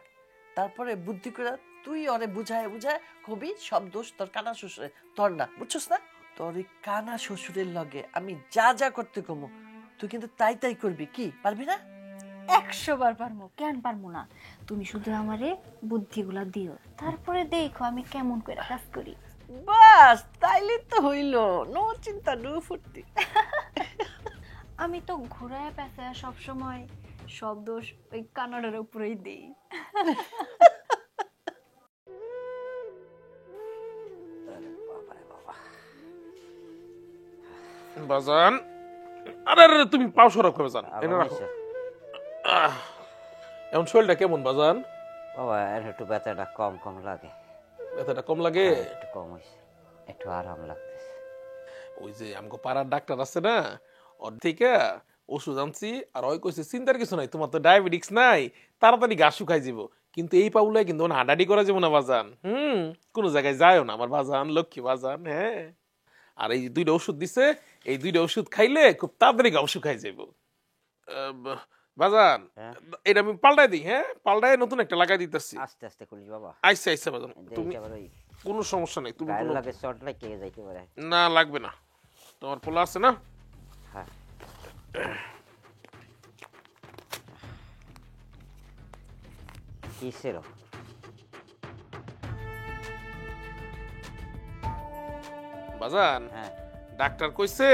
তারপরে বুদ্ধি করে তুই ওরে বুঝায় বুঝায় কবি সব দোষ তোর কানা শ্বশুরের, তোর না, বুঝছস না? তোর এই কানা শ্বশুরের লগে আমি যা যা করতে কমু তুই কিন্তু তাই তাই করবি, কি পারবি না? 100 বার পারবো, কেন পারবো না? তুমি শুধু আমারে বুদ্ধিগুলা দিও, তারপরে দেখো আমি কেমন করে কাজ করি। বাস তাইলে তো হইল, নো চিন্তা নো ফুর্তি। আমি তো ঘোরায় পেঁচায় সবসময় সব দোষ ওই কানাডার উপরেই দিই। বাজান, আরে আরে তুমি পাও সরব করে বাজান, আবার এনে রাখো। হইছে। এখন শরীরটা কেমন বাজান? বাবা, আর একটু ব্যথাটা কম কম লাগে। ব্যথাটা কম লাগে? একটু কম হয়েছে, একটু আরাম লাগতেছে। ওই যে আমাকে পাড়ার ডাক্তার আছে না, ওর থেকে ওষুধ আনছি, আর ওই কইছে চিন্তার কিছু নাই, তোমার তো ডায়াবেটিক্স নাই, তাড়াতাড়ি গা শুকাই যাব। কিন্তু এই পাউলায় কিন্তু হাঁটাহাঁটি করা যাবো না বাজান। কোনো জায়গায় যায়ও না আমার বাজান, লক্ষ্মী বাজান। হ্যাঁ, আর এই 2টা ওষুধ দিছে, এই 2টা ওষুধ খাইলে খুব তাড়াতাড়ি গা শুকাই যাব। বাজান, এটা আমি পাল্টাই দিই। হ্যাঁ, পাল্টাই নতুন একটা লাগাই দিতেছি। আস্তে আস্তে করিস বাবা। আইসা আইসা বাজান, তুমি কোনো সমস্যা নাই, তুমি গায়ের কোনো লাগে চট লাগে যাইতে পারে। না লাগবে না, তোমার পোলা আছে না? হ্যাঁ, কিসের? বাজান, হ্যাঁ, ডাক্তার কইছে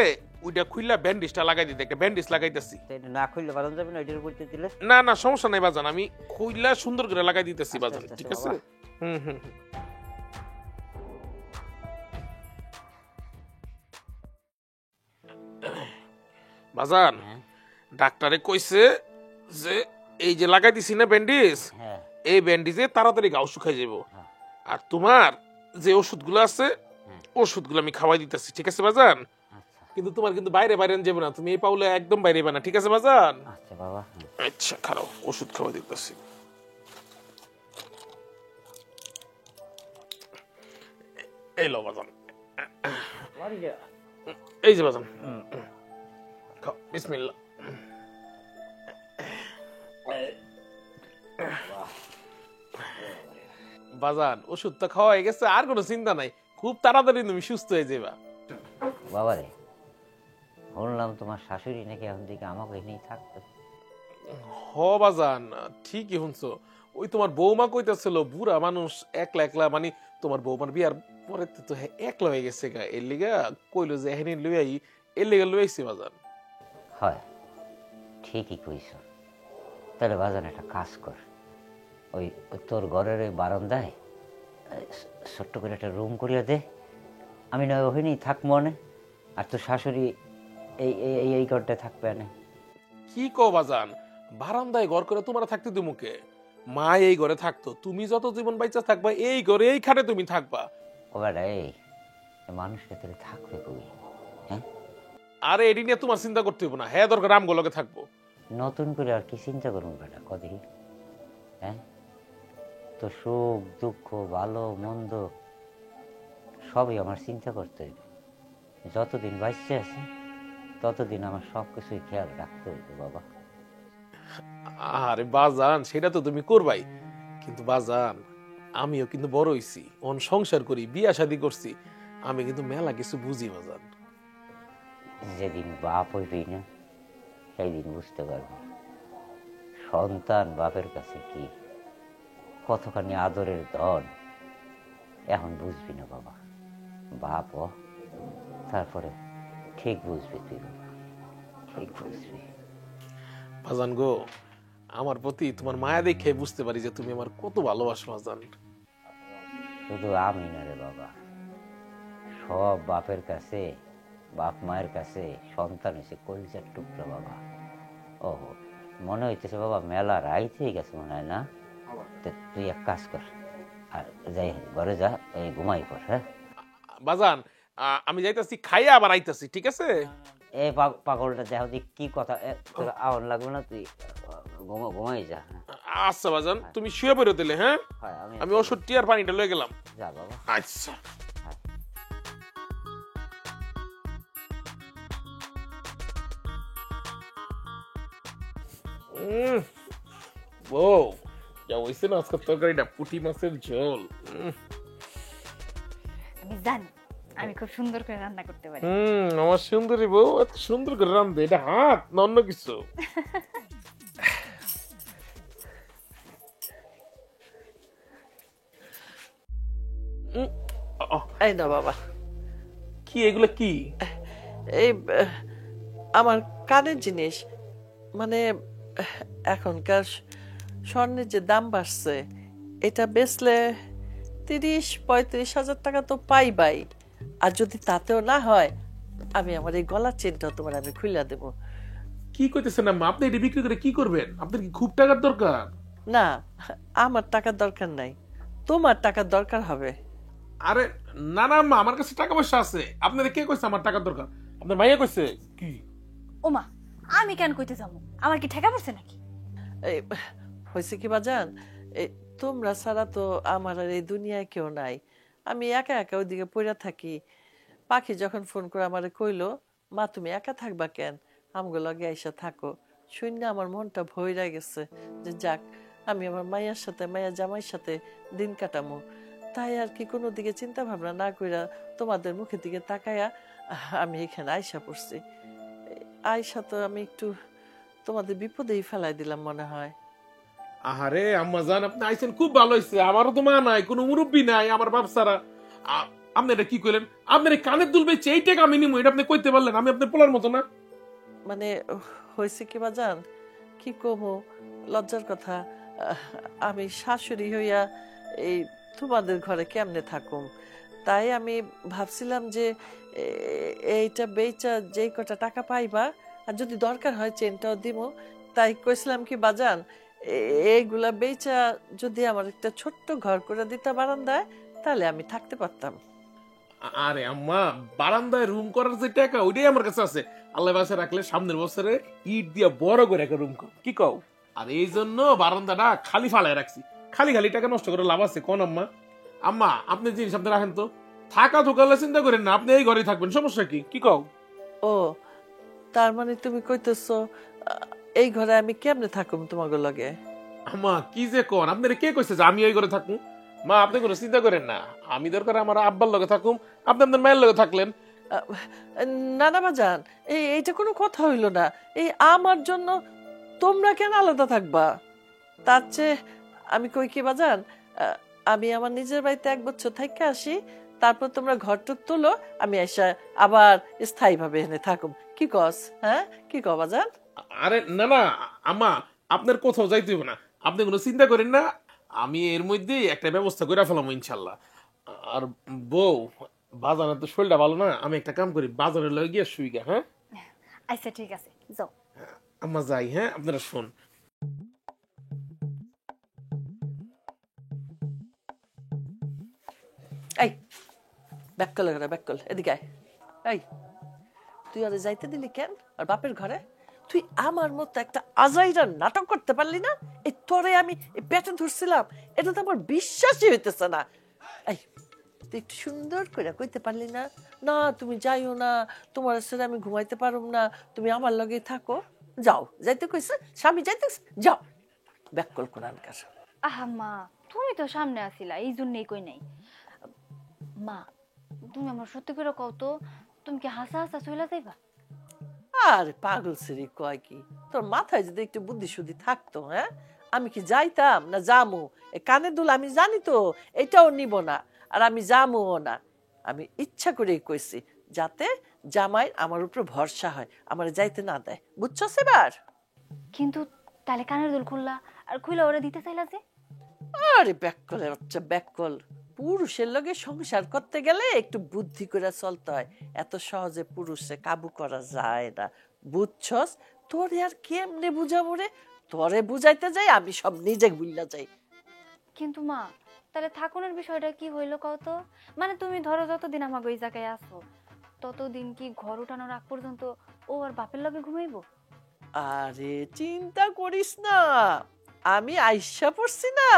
ওইটা খুইলা ব্যান্ডেজটা লাগাই দিতে, একটা ব্যান্ডেজ লাগাইতেছি। এটা না খুললে বারণ যাবে না, এটার উপর দিলে? না না সমস্যা নাই বাজান, আমি খুইলা সুন্দর করে লাগাই দিতেছি আস্তে বাজান, আস্তে ঠিক বাবা। আছে? হুম হুম। বাজান, হ্যাঁ ডাক্তারে কইছে যে এই যে লাগাই দিছি না ব্যান্ডেজ, হ্যাঁ এই ব্যান্ডেজে তাড়াতাড়ি গাও শুকাই যাবো। হ্যাঁ। আর তোমার যে ওষুধগুলো আছে, ওষুধগুলো আমি খাওয়াই দিতেছি, ঠিক আছে বাজান? আচ্ছা কিন্তু তোমার কিন্তু বাইরে বাইরে যাবে না, তুমি এই পাউলে একদম বাইরে না, ঠিক আছে বাজান? আচ্ছা বাবা। আচ্ছা খারাপ, ওষুধ খাওয়াই দিতেছি। এই লো বাজান, এই যে বাজান, খাও, বিসমিল্লাহ। বাজান ওষুধ তো খাওয়া হয়ে গেছে, আর কোনো চিন্তা নাই, খুব তাড়াতাড়ি তুমি সুস্থ হয়ে যাবা। বাবারে, শুনলাম তোমার শাশুড়ি নাকি এখন থেকে আমাকে নিয়ে থাকতো। হ বাজান, ঠিকই শুনছো। ওই তোমার বৌমা কইতাছিল বুড়া মানুষ একলা একলা, মানে তোমার বৌমার বিয়ার পরে তো একলা হয়ে গেছে গা, এর লিগা কইলো যে এখানে লই আই, এর লিগা লই আইছি বাজান। হয়, ঠিকই কইছ। তাহলে বাজান একটা কাজ কর, ওই তোর ঘরের ওই বারান্দায় ছোট্ট করে একটা রুম করিয়া দে, আমি নয় ওখানেই থাক মনে, আর তোর শাশুড়ি এই এই এই ঘরটায় থাকবে না। কি কও বাজান, বারান্দায় ঘর করে তোমার থাকতে দিমুকে? মা এই ঘরে থাকতো, তুমি যত জীবন বাইচা থাকবা এই ঘরে এই খাটে তুমি থাকবা। ও বেটা, এই মানুষকে তাহলে থাকবে কবি? হ্যাঁ, আরে এটি নিয়ে তোমার চিন্তা করতে হইব না, হ্যাঁ দরকার আমগুলোকে থাকবো। নতুন করে আর কি চিন্তা করুন বেটা কদিন? হ্যাঁ, তো সুখ দুঃখ ভালো মন্দ সবই আমার চিন্তা করতে হইবে। যতদিন বাঁচতে আছি ততদিন আমার সব কিছুই খেয়াল রাখতে হইবে বাবা। আরে বাজান, সেটা তো তুমি করবাই, কিন্তু বাজান আমিও কিন্তু বড় হইছি, অন সংসার করি, বিয়া শাদী করছি, আমি কিন্তু মেলা কিছু বুঝি বাজান। যেদিন বাপ হইবি না সেই দিন বুঝতে পারবি সন্তান বাপের কাছে কি, কতখানি আদরের ধন। এখন বুঝবি না বাবা, বাপ হ, তারপরে ঠিক বুঝবি তুই বাবা, ঠিক বুঝবি। বাজান গো, আমার প্রতি তোমার মায়া দেখে বুঝতে পারি যে তুমি আমার কত ভালোবাসো বাজান। শুধু আমি না রে বাবা, সব বাপের কাছে, বাপ মায়ের কাছে সন্তান হয়েছে কলিজার টুকরা বাবা। ও মনে হইতেছে বাবা মেলা রাইত হয়ে গেছে মনে হয় না? তুই এক কাজ কর, আর যাই ঘরে যা, এই ঘুমাই পর। হ্যাঁ বাজান, আমি যাইতাছি, খাইয়া আবার আইতাছি, ঠিক আছে? এই পাগলটা দেখো দি কি কথা, তোর আওয়াজ লাগবে না, তুই ঘুমাই যা। আচ্ছা বাজান, তুমি শুয়ে পড়ে দিলে। হ্যাঁ, হ্যাঁ আমি ওষুধটি আর পানিটা লয়ে গেলাম। যা বাবা। আচ্ছা। বউ, যা হইছে না আজকের তরকারিটা, পুঁটি মাছের ঝোল। আমি জানি আমি খুব সুন্দর করে রান্না করতে পারি। আমার সুন্দরী বউ এত সুন্দর করে রান্ধে, এটা হাত না অন্য কিছু? এই না বাবা, কি এগুলো কি? এই আমার কানের জিনিস, মানে এখনকার স্বর্ণের যে দাম বাড়ছে, এটা বেচলে 30-35 হাজার টাকা তো পাইবাই, আর যদি তাতেও না হয় আমি আমার এই গলার চেনটা তোমার আমি খুলে দেব। কি কইতেছেন আম্মা? আপনি এটা বিক্রি করে কি করবেন? আপনার কি খুব টাকার দরকার? না, আমার টাকার দরকার নাই, তোমার টাকার দরকার হবে। আরে না না আম্মা, আমার কাছে টাকা পয়সা আছে। আপনাদের কে কইছে আমার টাকার দরকার? আপনার মাইয়া কইছে? কি ওমা, আমি কেন কইতে যাবো? আমার কি ঠেকা পড়ছে নাকি? এই হয়েছে কি বাজান, এই তোমরা ছাড়া তো আমার আর এই দুনিয়ায় কেউ নাই, আমি একা একা ওইদিকে পড়ে থাকি। পাখি যখন ফোন করে আমারে কইলো, মা তুমি একা থাকবা কেন, আমগো লগে আইসা থাকো, শুনে আমার মনটা ভইরা গেছে যে যাক, আমি আমার মায়ের সাথে, মায়ের জামাইয়ের সাথে দিন কাটামো। তাই আর কি কোনো দিকে চিন্তা ভাবনা না কইরা তোমাদের মুখের দিকে তাকায়া আমি এখানে আইসা পড়ছি। আইসা তো আমি একটু তোমাদের বিপদেই ফেলাই দিলাম মনে হয়। আহারে আম্মা জান, আপনি আইছেন খুব ভালো হয়েছে। আমারও তো মা নাই, কোনো মুরব্বী নাই আমার বাপ ছাড়া। আপনি এটা কি কইলেন? আপনার কানের দুল বেচে এই টাকা আমি নিমু, এটা আপনি কইতে পারলেন? আমি আপনার পোলার মতো না? মানে হয়েছে কি বাজান, কি কমো, লজ্জার কথা, আমি শাশুড়ি হইয়া এই তোমাদের ঘরে কেমনে থাকুম, তাই আমি ভাবছিলাম যে এইটা বেচা যেই কটা টাকা পাইবা, আর যদি দরকার হয় চেনটাও দিব, তাই কইছিলাম কি বাজান, এইগুলা বেচা যদি আমার একটা ছোট্ট ঘর করে দিতে বারান্দায়, তাহলে আমি থাকতে পারতাম। আরে আম্মা, বারান্দায় রুম করার যে টাকা ওইটাই আমার কাছে আছে। আল্লাহ বাসা রাখলে সামনের বছরে ইট দিয়া বড় করে একটা রুম কর, কি কও? আর এই জন্য বারান্দাটা খালি ফালায় রাখছি। খালি খালি টাকা নষ্ট করে লাভ আছে কোন আম্মা? আম্মা আপনি জিনিস আপনি রাখেন তো, থাকা ঢোকালে চিন্তা করেন না, আপনি এই ঘরে থাকবেন, সমস্যা কি? কি কও? ও, তার মানে তুমি কইতেছো এই ঘরে আমি কেমনে থাকুম তোমাকে লগে? আমা কি যে কোন, আপনার কে কইছে যে আমি এই ঘরে থাকুম? মা আপনি কোনো চিন্তা করেন না, আমি দরকার আমার আব্বার লগে থাকুম, আপনি আপনার মায়ের লগে থাকলেন। আহ, না না বাজান, এইটা কোনো কথা হইল না। এই আমার জন্য তোমরা কেন আলাদা থাকবা? তার চেয়ে আমি কই কি বাজান, আমি আমার নিজের বাড়িতে 1 বছর থাইকা আসি, তারপর তোমরা ঘরটুক তোলো, আমি এসে আবার স্থায়ীভাবে এনে থাকুম। কি কস? হ্যাঁ, কি কও বাজান? আরে না না আম্মা, আপনার কোথাও যাইতে হবে না, আপনি কোনো চিন্তা করেন না, আমি এর মধ্যে একটা ব্যবস্থা করে ফেলাম ইনশাল্লাহ। আর বউ, বাজারের তো শরীরটা ভালো না, আমি একটা কাম করি, বাজারের লগে গিয়ে শুই গা। হ্যাঁ আচ্ছা ঠিক আছে, যাও। আম্মা যাই, হ্যাঁ আপনারা শোন। এই ব্যাককল ঘরে, ব্যাককল এদিকে আয়। এই তুই ওদের যাইতে দিলি কেন আর বাপের ঘরে? তুই আমার মতো একটা আজাইরা নাটক করতে পারলি না? এই তোরে আমি এই পেটে ধরছিলাম, এটা তো আমার বিশ্বাসই হইতেছে না। এই তুই একটু সুন্দর করে কইতে পারলি না, না তুমি যাইও না, তোমার সাথে আমি ঘুমাইতে পারুম না, তুমি আমার লগে থাকো। যাও, যাইতে কইছে, স্বামী যাইতে যাও। ব্যাককল কোরআনকার। আহা মা, তুমি তো সামনে আসিলা, এই জন্যই কই নাই। মা, তুমি আমার সত্যি করে কও তো, তুমি কি হাসা হাসা চলে যাইবা? আরে পাগল সিরি কয় কি, তোর মাথায় যদি একটু বুদ্ধি শুদ্ধি থাকতো, হ্যাঁ আমি কি যাইতাম না জামু? এ কানের দুল আমি জানি তো এটাও নিব না, আর আমি জামুও না। আমি ইচ্ছা করেই কইছি যাতে জামাই আমার উপর ভরসা হয়, আমার যাইতে না দেয়, বুঝছো এবার? কিন্তু তাহলে কানের দুল খুললা, আর খুইলা ওরা দিতে চাইলা যে? আরে ব্যাককলের বাচ্চা ব্যাককল, পুরুষের লগে সংসার করতে গেলে একটু বুদ্ধি করে চলতে হয়, এত সহজে পুরুষে কাবু করা যায় না, বুঝছস? তোরে আর কেমনে বুঝাবো রে? তোরে বুঝাইতে যাই আমি সব নিজে ভুললা যাই। কিন্তু মা, তাহলে থাকুনের বিষয়টা কি হইলো কও তো? মানে তুমি ধরো যতদিন আমাকে ওই জায়গায় আসো, ততদিন কি ঘর উঠানোর আগ পর্যন্ত ও আর বাপের লগে ঘুমাইবো? আরে চিন্তা করিস না, আমি আইসা পড়ছি না,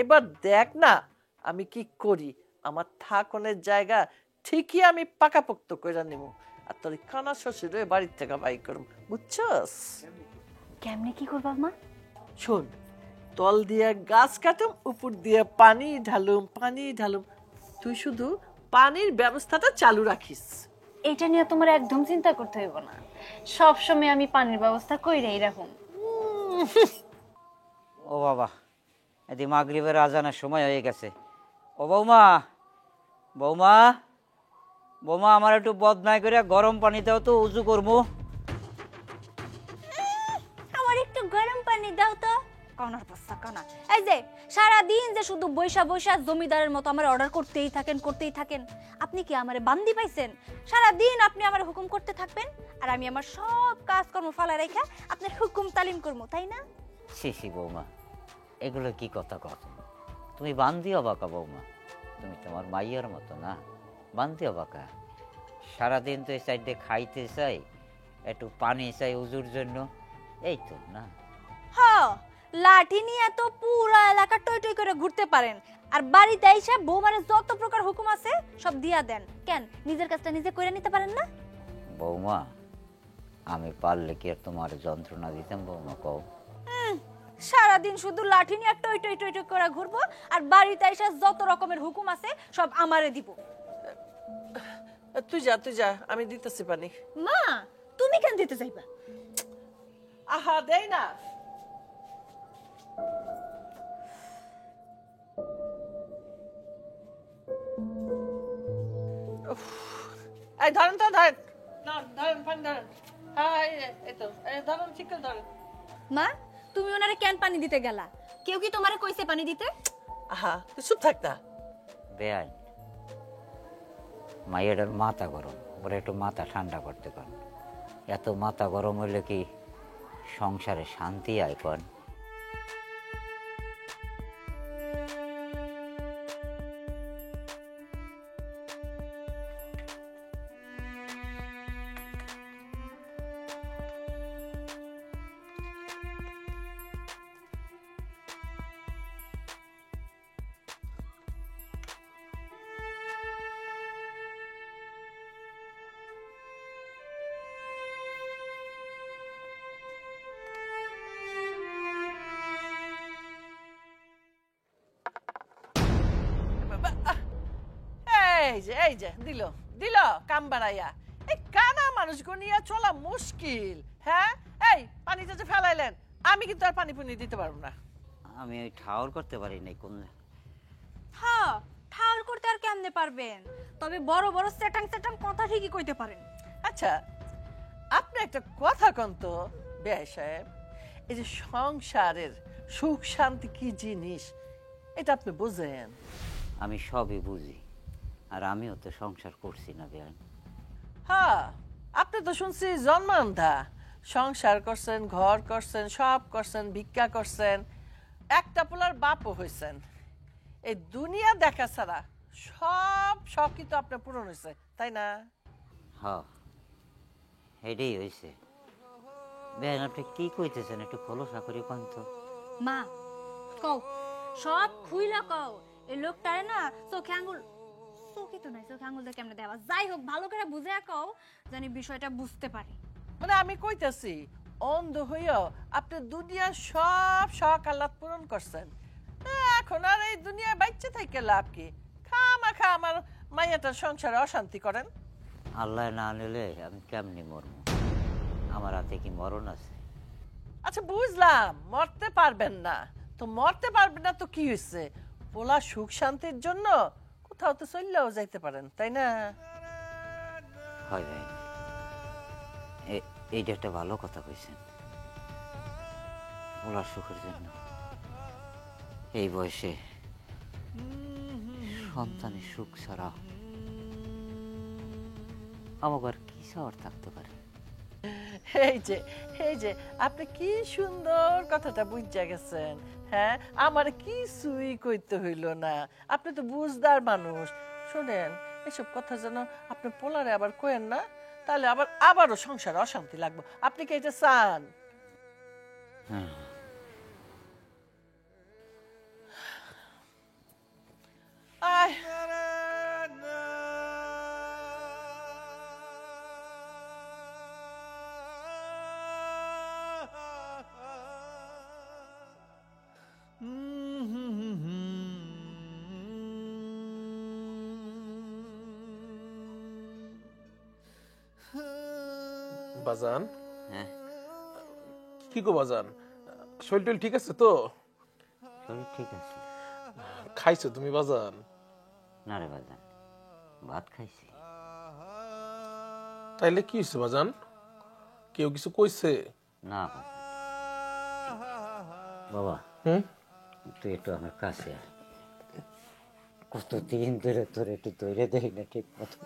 এবার দেখ না আমি কি করি। আমার থাকনের জায়গা ঠিকই আমি পাকাপোক্ত কইরা নিব, আর তোর কানা শ্বশুরে বাড়ির থেকে বাই করব, বুঝছস? কেমনে কি করবা মা? শোন, তল দিয়ে গাছ কাটুম, উপর দিয়ে পানি ঢালুম, পানি ঢালুম, তুই শুধু পানির ব্যবস্থাটা চালু রাখিস। এটা নিয়ে তোমার একদম চিন্তা করতে হইব না, সব সময় আমি পানির ব্যবস্থা কইরাই রাখুম। ও বাবা, এদি মাগরিবের আজানের সময় হয়ে গেছে। ও বৌমা, বৌমা, বৌমা, আমার একটু বদনাই করে গরম পানি দাও তো, উজু করবো। আমার একটু গরম পানি দাও তো। কনার পাস্তা কানা, এই যে সারা দিন যে শুধু বৈশা বৈশা জমিদারের মতো আমার অর্ডার করতেই থাকেন, আপনি কি আমারে বান্দি পাইছেন? সারা দিন আপনি আমার হুকুম করতে থাকবেন, আর আমি আমার সব কাজকর্ম ফালা রেখা আপনার হুকুম তালিম করবো, তাই না? সি বৌমা, এগুলো কি কথা কর? তুমি বান্দি অবাকা বৌমা, তুমি তোমার মাইয়ার মতো না, বান্দি অবাকা। সারাদিন তো এই সাইডে খাইতে চাই, একটু পানি চাই উজুর জন্য, এই তো না। হ, লাঠি নিয়ে তো পুরো এলাকা টই টই করে ঘুরতে পারেন, আর বাড়িতে এসে বৌমারে যত প্রকার হুকুম আছে সব দিয়া দেন। কেন নিজের কাজটা নিজে করে নিতে পারেন না? বৌমা, আমি পারলে কি আর তোমার যন্ত্রণা দিতাম বৌমা কও? সারাদিন শুধু লাঠি নিয়ে টই টই টই টই করে ঘুরবো, আর বাড়িতে এসে যত রকমের হুকুম আছে সব আমারে দিব। তুই যা, আমি দিতেছি পানি। মা, তুমি কেন দিতে যাইবা? আহা দেই না। উফ, এই ধরেন তো, ধরেন না, ধরেন পানি ধরেন। হ্যাঁ এই তো, ধরেন ঠিক করে ধরেন। মা, তুমি ওনারে কেন পানি দিতে গেলা? কেউ কি তোমারে কইছে পানি দিতে? আহা তুই চুপ থাক না। বেআই, মাইয়াটার মাথা গরম, ওরা একটু মাথা ঠান্ডা করতে পার। এত মাথা গরম হইলে কি সংসারে শান্তি আয় কন? এই যে দিল দিল কাম বাড়াইয়া। এই কানা মানুষগুলো নিয়ে চলা মুশকিল। হ্যাঁ, এই পানিটা যে ফেলাইলেন, আমি কিন্তু আর পানি পুনি দিতে পারবো না। আমি ওই ঠাউর করতে পারি নাই কোন। হ্যাঁ, ঠাউর করতে আর কেমনে পারবেন? তবে বড় বড় সেটাং সেটাং কথা ঠিকই কইতে পারেন। আচ্ছা, আপনি একটা কথা কন তো বেয়াই সাহেব, এই যে সংসারের সুখ শান্তি কি জিনিস এটা আপনি বুঝেন? আমি সবই বুঝি, আর আমিও তো সংসার করছি না বেআইন। হ্যাঁ, আপনি তো শুনছি জন্মান্ধা, সংসার করছেন, ঘর করছেন, সব করছেন, ভিক্ষা করছেন, একটা পোলার বাপও হয়েছেন। এই দুনিয়া দেখা ছাড়া সব শখই তো আপনার পূরণ হয়েছে, তাই না? হ্যাঁ, এটাই হয়েছে। বেআইন আপনি কি কইতেছেন একটু খোলসা করে কন তো। মা কও, সব খুইলা কও। এই লোকটারে না চোখে আঙ্গুল, চোখে তো নাই, চোখে আঙ্গুল দিয়ে কেমনে দেওয়া। যাই হোক, ভালো করে বুঝে কও, জানি বিষয়টা বুঝতে পারি। মানে আমি কইতাছি, অন্ধ হইয়াও আপনি দুনিয়ার সব শখ আহ্লাদ পূরণ করছেন। এখন আর এই দুনিয়ায় বাচ্চা থেকে লাভ কি? খামাখা আমার মাইয়াটার সংসারে অশান্তি করেন। আল্লাহ না নিলে আমি কেমনি মরবো? আমার হাতে কি মরণ আছে? আচ্ছা বুঝলাম, মরতে পারবেন না তো মরতে পারবেন না তো কি হয়েছে? পোলা সুখ শান্তির জন্য কোথাও তো চললেও যাইতে পারেন, তাই না? হয় ভাই, এইটা একটা ভালো কথা কইছেন। ওলার সুখের জন্য এই বয়সে সন্তানের সুখ ছাড়া আমাকে আর কি চাওয়ার থাকতে পারে? এই যে আপনি কি সুন্দর কথাটা বুঝা গেছেন। হ্যাঁ, আমার কিছুই কইতে হইল না, আপনি তো বুঝদার মানুষ। শোনেন, এসব কথা যেন আপনি পোলারে আবার কয়েন না, তাহলে আবারও সংসারে অশান্তি লাগবে। আপনি কি এটা চান? আয় বাজান, হ্যাঁ, কি গো বাজান, শরীর টরীর ঠিক আছে তো? শরীর ঠিক আছে। খাইছো তুমি বাজান? না রে বাজান, ভাত খাইছি। তাইলে কি হয়েছে বাজান? কেউ কিছু কইছে? না বাজান। বাবা, তুই একটু আমার কাছে আয়। কতদিন ধরে তোর একটু তৈরি দেই না ঠিক মতো,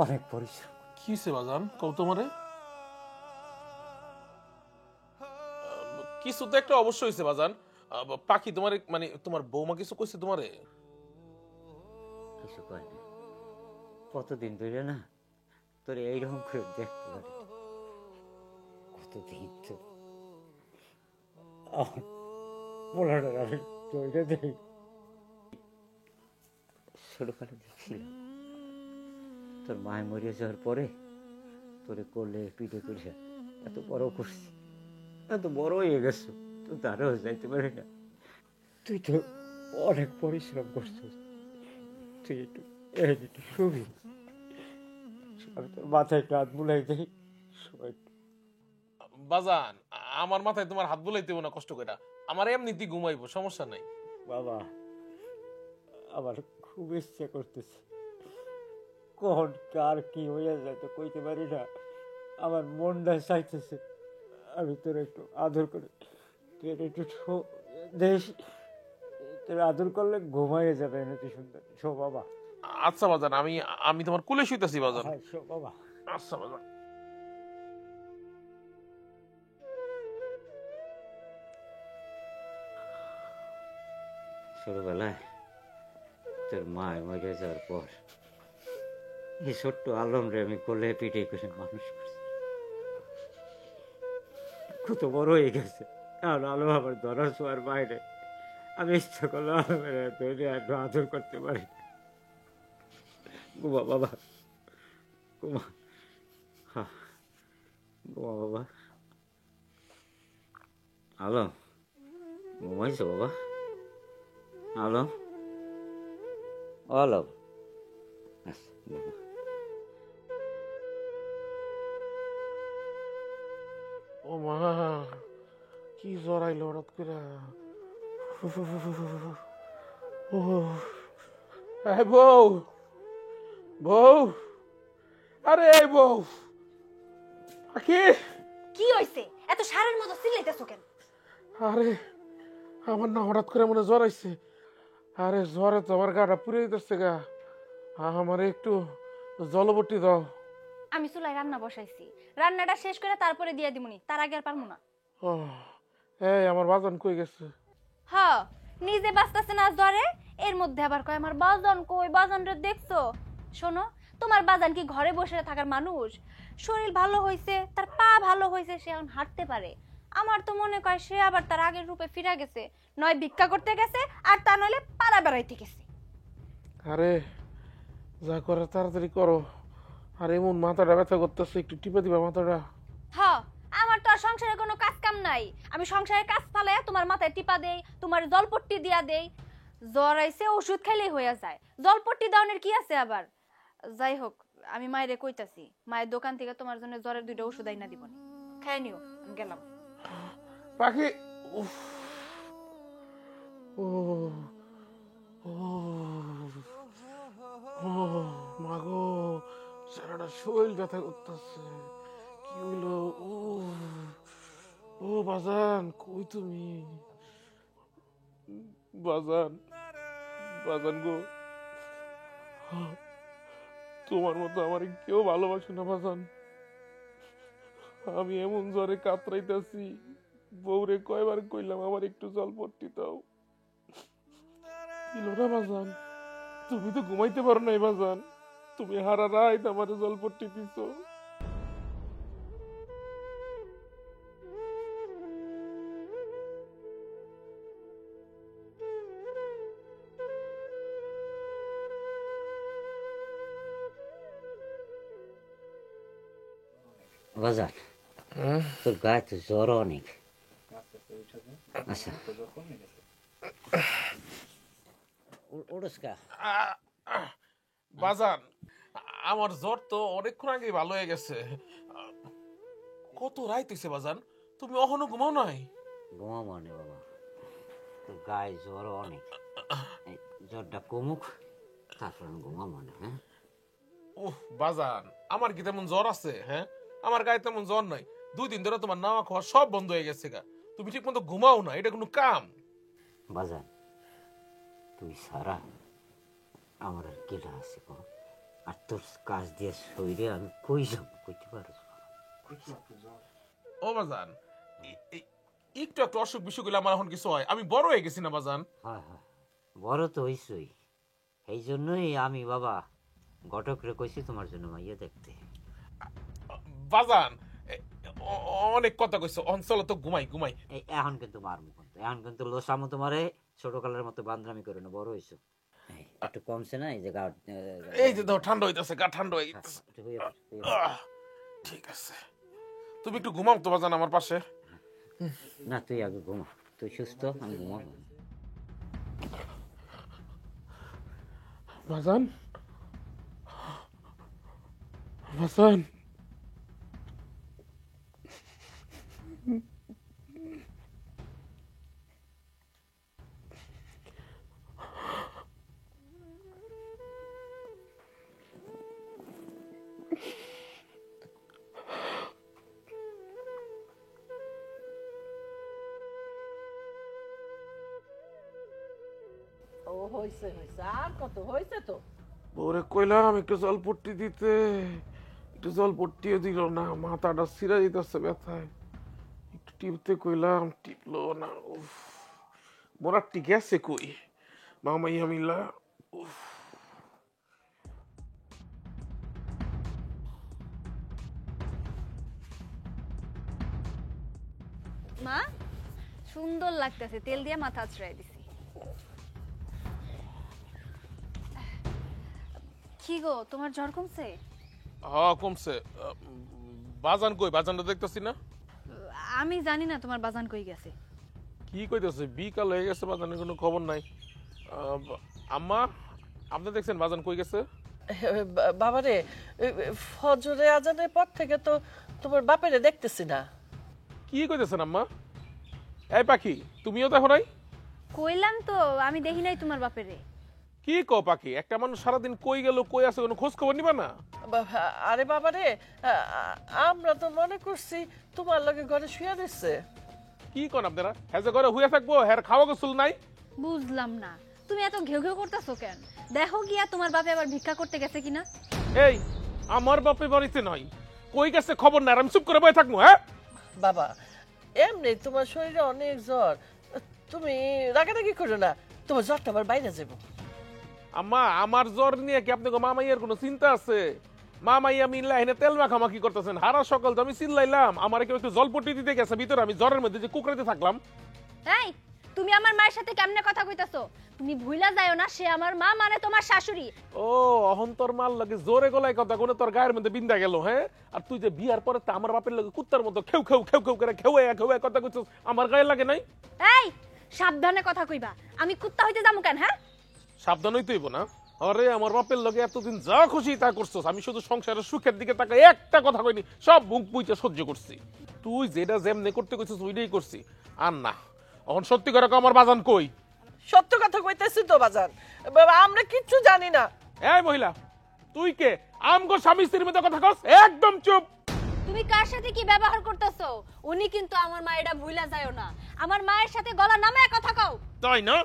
অনেক পরিশ্রম। কি হয়েছে বাজান, কও তোমারে? কিছু তো একটা অবশ্যই হয়েছে বাজান। পাখি তোমারে, মানে তোমার বৌমা কিছু কইছে তোমারে? কিছু কয় না, কতদিন ধরে না তোর এইরকম করে দেখতে পারি। কতদিন তো আমি তৈরি দেই। ছোটকালে দেখছিলাম তোর মায় মরিয়া যাওয়ার পরে তোরে করলে পিঠে করে এত বড় করছি, এত বড় হয়ে গেছো, তো তারও যাইতে পারি না। তুই তো অনেক পরিশ্রম করছিস, তুই একটু শুবি, আমি তোর মাথায় একটু হাত বুলাই যাই সবাই। বাজান, আমার মাথায় তোমার হাত বুলাইতে না কষ্ট করে, আমার এমনিতেই ঘুমাইবো, সমস্যা নাই। বাবা, আমার খুব ইচ্ছা করতেছে, কখন কার কি হয়ে যায় তো কইতে পারি না। আমার মনটা চাইতেছে আমি তোর একটু আদর করে, তুই একটু দেশ, তোর আদর করলে ঘুমাইয়ে যাবে নাকি সুন্দর। শো বাবা। আচ্ছা বাজান, আমি তোমার কুলে শুইতেছি বাজান। শো বাবা। আচ্ছা বাজান। ছোটবেলায় তোর মায় মরে যাওয়ার পর এই ছোট্ট আলম রে আমি কোলে পিঠে করে মানুষ করছি, কত বড় হয়ে গেছে। আর আলম আমার ধরার ছোঁয়ার বাইরে, আমি ইচ্ছা করলে আলমের ধরে একটু আদর করতে পারি। ঘুমা বাবা, ঘুমা, ঘুমা বাবা। আলম, ঘুমাইছো বাবা? আলম, হলো ও মা, কি জ্বর আইলো হঠাৎ করে। ও এই বউ, বউ, আরে এই বউ, কি কি হইছে এত সারের মতো চিল্লাইতেছো কেন? আরে আমার না হঠাৎ করে মনে জ্বর আইছে। আরে জ্বরে তো আমার গাটা পুড়ে দিতেছে গা। আমার একটু জলবটি দাও। আমি চুলায় রান্না বসাইছি, রান্নাটা শেষ করে তারপরে দিয়ে দিমুনি, তার আগে আর পারমু না। ও, এই আমার বাজান কই গেছে? হ্যাঁ, নিজে বাঁচতেছে না জ্বরে, এর মধ্যে আবার কয় আমার বাজান কই, বাজানরে দেখছো? শোনো, তোমার বাজান কি ঘরে বসে থাকার মানুষ? শরীর ভালো হইছে, তার পা ভালো হইছে, সে এখন হাঁটতে পারে। আমার তো মনে কয় সে আবার তার আগের রূপে ফিরে গেছে, নয় ভিক্ষা করতে গেছে, আর তা নইলে পাড়া বেড়াইতে গেছে। আরে যা করে তাড়াতাড়ি করো। আর এমন মাথাটা ব্যথা করতেছে, একটু টিপে দিবা মাথাটা। হ্যাঁ, আমার তো আর সংসারে কোনো কাজ কাম নাই। আমি সংসারের কাজ ফালাইয়া তোমার মাথায় টিপা দেই, তোমার জলপট্টি দিয়া দেই। জ্বর আইছে ওষুধ খাইলেই হইয়া যায়, জলপট্টি দাওনের কি আছে আবার? যাই হোক, আমি মায়েরে কইতাছি, মায়ের দোকান থেকে তোমার জন্য জ্বরের 2টা ওষুধ আইনা দিবনি, খাই নিও। আমি গেলাম। পাখি, উফ, ও ও ও মাগো, সারাটা শরীর ব্যথা করতেছে। কি হইলো? ও ও বাজান, কই তুমি? বাজান, বাজান গো, তোমার মতো আমার কেউ ভালোবাসে না বাজান। আমি এমন জ্বরে কাতরাইতেছি, বউরে কয়বার কইলাম আমার একটু জলপট্টি দাও, দিল না বাজান। তুমি তো ঘুমাইতে পারো নাই বাজান, তুমি হারা রাত আমার জলপট্টি দিছো। বাজার তোর গায়ে তো জ্বর অনেক। আচ্ছা ওড়সকা বাজান, আমার জ্বর তো অনেকক্ষণ আগে ভালো হয়ে গেছে। কত রাত হইছে বাজান, তুমি এখনো ঘুমাও নাই? ঘুমা মানে বাবা, তোর গায়ে জ্বর অনেক, এই জ্বরটা কমুক তারপর ঘুমা মানে। হ্যাঁ ওহ বাজান, আমার কি তেমন জ্বর আছে? হ্যাঁ, আমার গায়ে তেমন জ্বর নাই। 2 দিন ধরে তোমার নাওয়া খাওয়া সব বন্ধ হয়ে গেছে গা। তুমি ঠিক মতো ঘুমাও না, এটা কোনো কাম? বাজান, তুই সারা আমার আর কেটা আছে কো? আর তোর কাজ দিয়ে শরীরে আমি কই যাব, কইতে পারো? ও বাজান, একটু একটু অসুখ বিসুখ হইলে আমার এখন কিছু হয়। আমি বড় হয়ে গেছি না বাজান? হয় হয়, বড় তো হইছই। এই জন্যই আমি বাবা ঘটকরে কইছি তোমার জন্য মাইয়া দেখতে। বাজান, অনেক কথা কইছো, অঞ্চল তো ঘুমাই ঘুমাই। এই এখন কিন্তু মারমু, কিন্তু এখন কিন্তু লোসামো তোমারে ছোট কালের মতো বান্দরামি করে না, বড় হইছো। একটু কমছে না এই যে গা? এই যে দাও, ঠান্ডা হইতেছে, গা ঠান্ডা হয়ে গেছে। একটু হইয়া পড়, হইয়া পড়। ঠিক আছে, তুমি একটু ঘুমাও তো বাজান আমার পাশে। না তুই আগে ঘুমা, তুই সুস্থ, আমি ঘুমাবো। বাজান, বাজান, ও হইছে হইছে, আর কত হইছে তো। বউরে কইলাম একটু জলপট্টি দিতে, একটু জলপট্টিও দিল না, মাথাটা ছিঁড়া দিতেছে ব্যথায়। একটু টিপতে কইলাম, টিপলো না। উফ, মোরাটি গেছে কই মামাইয়া মিলা? উফ, মা, সুন্দর লাগতেছে, তেল দিয়ে মাথা আছড়াই দিছি। কি গো, তোমার জ্বর কমছে? হ্যাঁ কমছে। বাজান কই? বাজানটা দেখতেছি না। আমি জানি না তোমার বাজান কই গেছে। কি কইতেছে? বিকাল হয়ে গেছে, বাজানের কোনো খবর নাই। আম্মা, আপনি দেখছেন বাজান কই গেছে? বাবারে, ফজরে আজানের পর থেকে তো তোমার বাপেরে দেখতেছি না। কি কইতেছেন আম্মা? এই পাখি, তুমিও দেখো নাই? কইলাম তো আমি দেখি নাই তোমার বাপেরে। কি কও পাখি, একটা মানুষ সারাদিন কই গেল কই আছে কোনো খোঁজ খবর নিবা না? আরে বাবারে, আমরা তো মনে করছি তোমার লগে ঘরে শুয়ে রয়েছে। কি কোন আপনারা? হ্যাঁ যে ঘরে হুইয়া থাকবো, হ্যাঁ খাওয়া গোসল নাই? বুঝলাম না তুমি এত ঘেউ ঘেউ করতেছো কেন? দেখো গিয়া তোমার বাপে আবার ভিক্ষা করতে গেছে কিনা। এই আমার বাপে বাড়িতে নাই, কই গেছে খবর নাই, আমি চুপ করে বসে থাকবো? হ্যাঁ বাবা, এমনি তোমার শরীরে অনেক জ্বর, তুমি রাগারাগি করো না, তোমার জ্বরটা আবার বাইরে যাবো। আম্মা, আমার জ্বর নিয়ে কি আপনাকে মামাইয়ের কোনো চিন্তা আছে? মামাইয়া মিল্লা এনে তেল মাখামাখি করতেছেন, হারা সকাল তো আমি চিল্লাইলাম, আমার কেউ একটু জলপট্টি দিতে গেছে ভিতরে, আমি জ্বরের মধ্যে যে কুকরাতে থাকলাম। এই তুমি আমার মায়ের সাথে কেমনে কথা কইতাছো? তুমি ভুইলা যাও না, সে আমার মা মানে তোমার শাশুড়ি। ও অহন্তর মাল লাগে জোরে গলায় কথা কোনে তোর গায়ের মধ্যে বিন্দা গেল। হ্যাঁ, আর তুই যে বিয়ার পরে তা আমার বাপের লাগে কুত্তার মতো খেউ খেউ খেউ খেউ করে খেউয়া কথা কইছস, আমার গায়ে লাগে নাই? এই সাবধানে কথা কইবা, আমি কুত্তা হইতে যামু কেন? হ্যাঁ সাবধান হইতে হইব না? আরে আমার বাপের লগে এতদিন যা খুশি তা করছস, আমি শুধু সংসারের সুখের দিকে তাকাই একটা কথা কইনি, সব বুক বুইতে সহ্য করছি। তুই যেটা যেমনে করতে কইছস ওইটাই করছি। আর না, এখন সত্যি করে কও, আমার বাজান কই? সত্য কথা কইতেছি তো বাজান, বাবা আমরা কিচ্ছু জানি না। এই মহিলা, তুই কে আমগো স্বামী স্ত্রীর মতো কথা কস? একদম চুপ। তুমি কার সাথে কি ব্যবহার করতেছো? উনি কিন্তু আমার মা, এটা ভুইলা যাও না। আমার মায়ের সাথে গলা নামায় কথা কও। তাই না?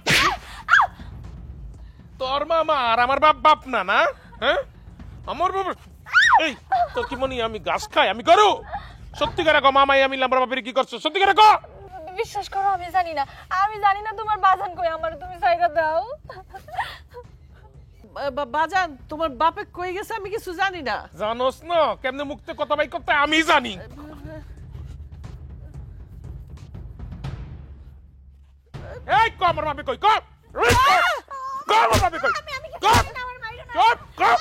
তোর মামা আর আমার বাপ বাপ না না? হ্যাঁ, আমার বাপ। এই তোর কি মনি আমি গাছ খাই, আমি করু? সত্যি করে কও, মামাই আমি আমার বাপের কি করছো? সত্যি করে কও। বিশ্বাস করো আমি জানি না, আমি জানি না তোমার বাজান কই, আমার তুমি সাইরা দাও। বাজান, তোমার বাপে কই গেছে আমি কিছু জানি না। জানোস না কেমনে মুখতে কথা বাই করতে, আমি জানি। এই কও আমার বাপে কই, কও কও আমার বাপে কই, কও কও কও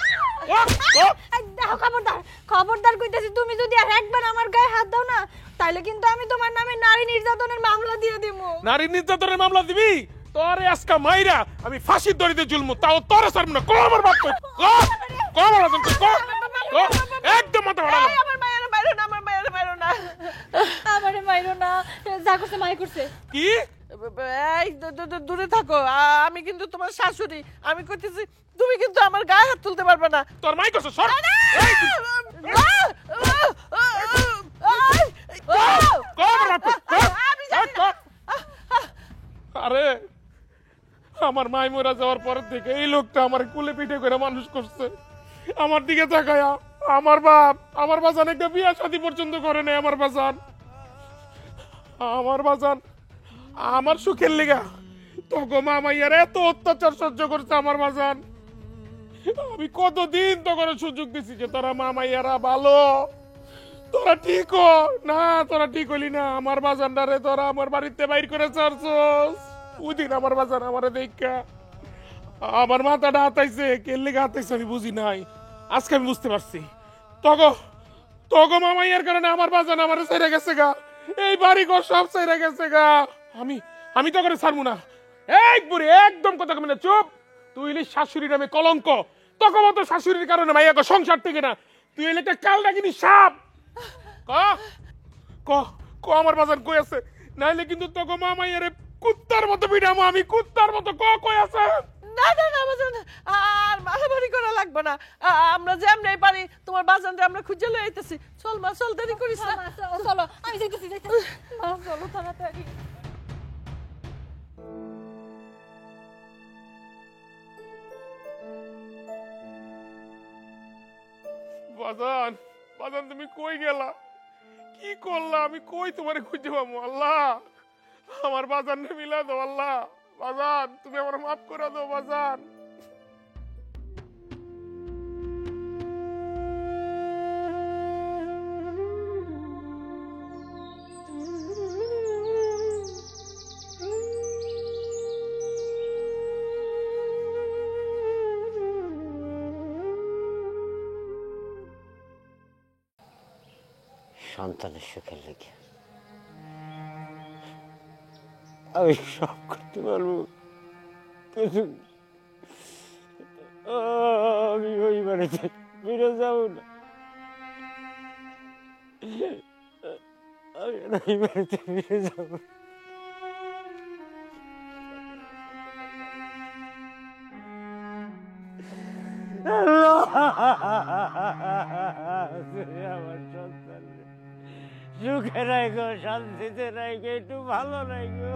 কও। দেখো, খবরদার খবরদার কইতেছি, তুমি যদি আর একবার আমার গায়ে হাত দাও না, তাইলে কিন্তু আমি তোমার নামে নারী নির্যাতনের মামলা দিয়ে দিমু। নারী নির্যাতনের মামলা দিবি? তোরে আজকা মাইরা আমি ফাঁসির দড়িতে ঝুলমু, তাও তোরে ছাড়ব না। কও আমার বাপ কই, কও কও আমার বাপ কই, কও কও। একদম মাথা ভাড়া আমার মায়ের বাইরো না, আমার মায়ের বাইরো না। আমারে মাইরো না, যা করছে মাই করছে। কি? এই দূরে থাকো, আমি কিন্তু তোমার শাশুড়ি, আমি কইতেছি তুমি কিন্তু আমার গায়ে হাত তুলতে পারবে না। তোর মাই করছে সর। এই কও আমার বাপ কই, কও। আরে আমার মাই মরা যাওয়ার পর থেকে এই লোকটা আমার কুলে পিঠে করে মানুষ করছে, আমার দিকে তাকায়া। আমার বাপ আমার বাজান একটা বিয়া শাদী পর্যন্ত করে নাই। আমার বাজান আমার সুখের লেগা তোকে মামাইয়ার এত অত্যাচার সহ্য করছে আমার বাজান। আমি কতদিন তো করে সুযোগ দিছি যে তোরা মামাইয়ারা ভালো, তোরা ঠিক হ না, তোরা ঠিক হলি না। আমার বাজানটারে তোরা আমার বাড়িতে বাইর করে ছাড়ছস। ওই দিন আমার বাজান আমারে দেখা আমার মাথাটা হাতাইছে, কেন লেগে হাতাইছে আমি বুঝি নাই, আজকে আমি বুঝতে পারছি। তগো মামাইয়ার কারণে আমার বাজান আমারে ছেড়ে গেছে গা, এই বাড়ি ঘর সব ছেড়ে গেছে গা। আমি তো করে ছাড়বো না। এক বুড়ি একদম কথা কমে না, চুপ। তুই এলি শাশুড়ি নামে কলঙ্ক, তখন মতো শাশুড়ির কারণে মাইয়া সংসার থেকে না, তুই এলি একটা কাল ডাকিনি সাপ। ক ক ক আমার বাজান কই আছে, নাইলে কিন্তু তোকে মামাইয়ারে কুত্তার মতো পিটামো আমি, কুত্তার মতো। কই আছে? না না না বাজান, আর মারামারি করা লাগবে না, আমরা যেমনি পারি তোমার বাজানরে আমরা খুঁজে লই আইতেছি। চল মা, চল, দেরি করিস না। চলো আমি যাইতেছি, মা চলো তাড়াতাড়ি। বাজান বাজান তুমি কই গেলা, কি করলা? আমি কই তোমারে খুঁজে পাবো? আল্লাহ আমার বাজান রে মিলা দাও। আল্লাহ বাজান তুমি আমার মাফ করে দাও বাজান। সন্তানের সুখের লেগে আমি সব করতে পারবো, কিন্তু বাড়িতে ফিরে যাবো না, আমি আর এই বাড়িতে ফিরে যাবো না। তুমি আমার সন্তান সুখে রাখো, শান্তিতে রাখো, একটু ভালো রাখো।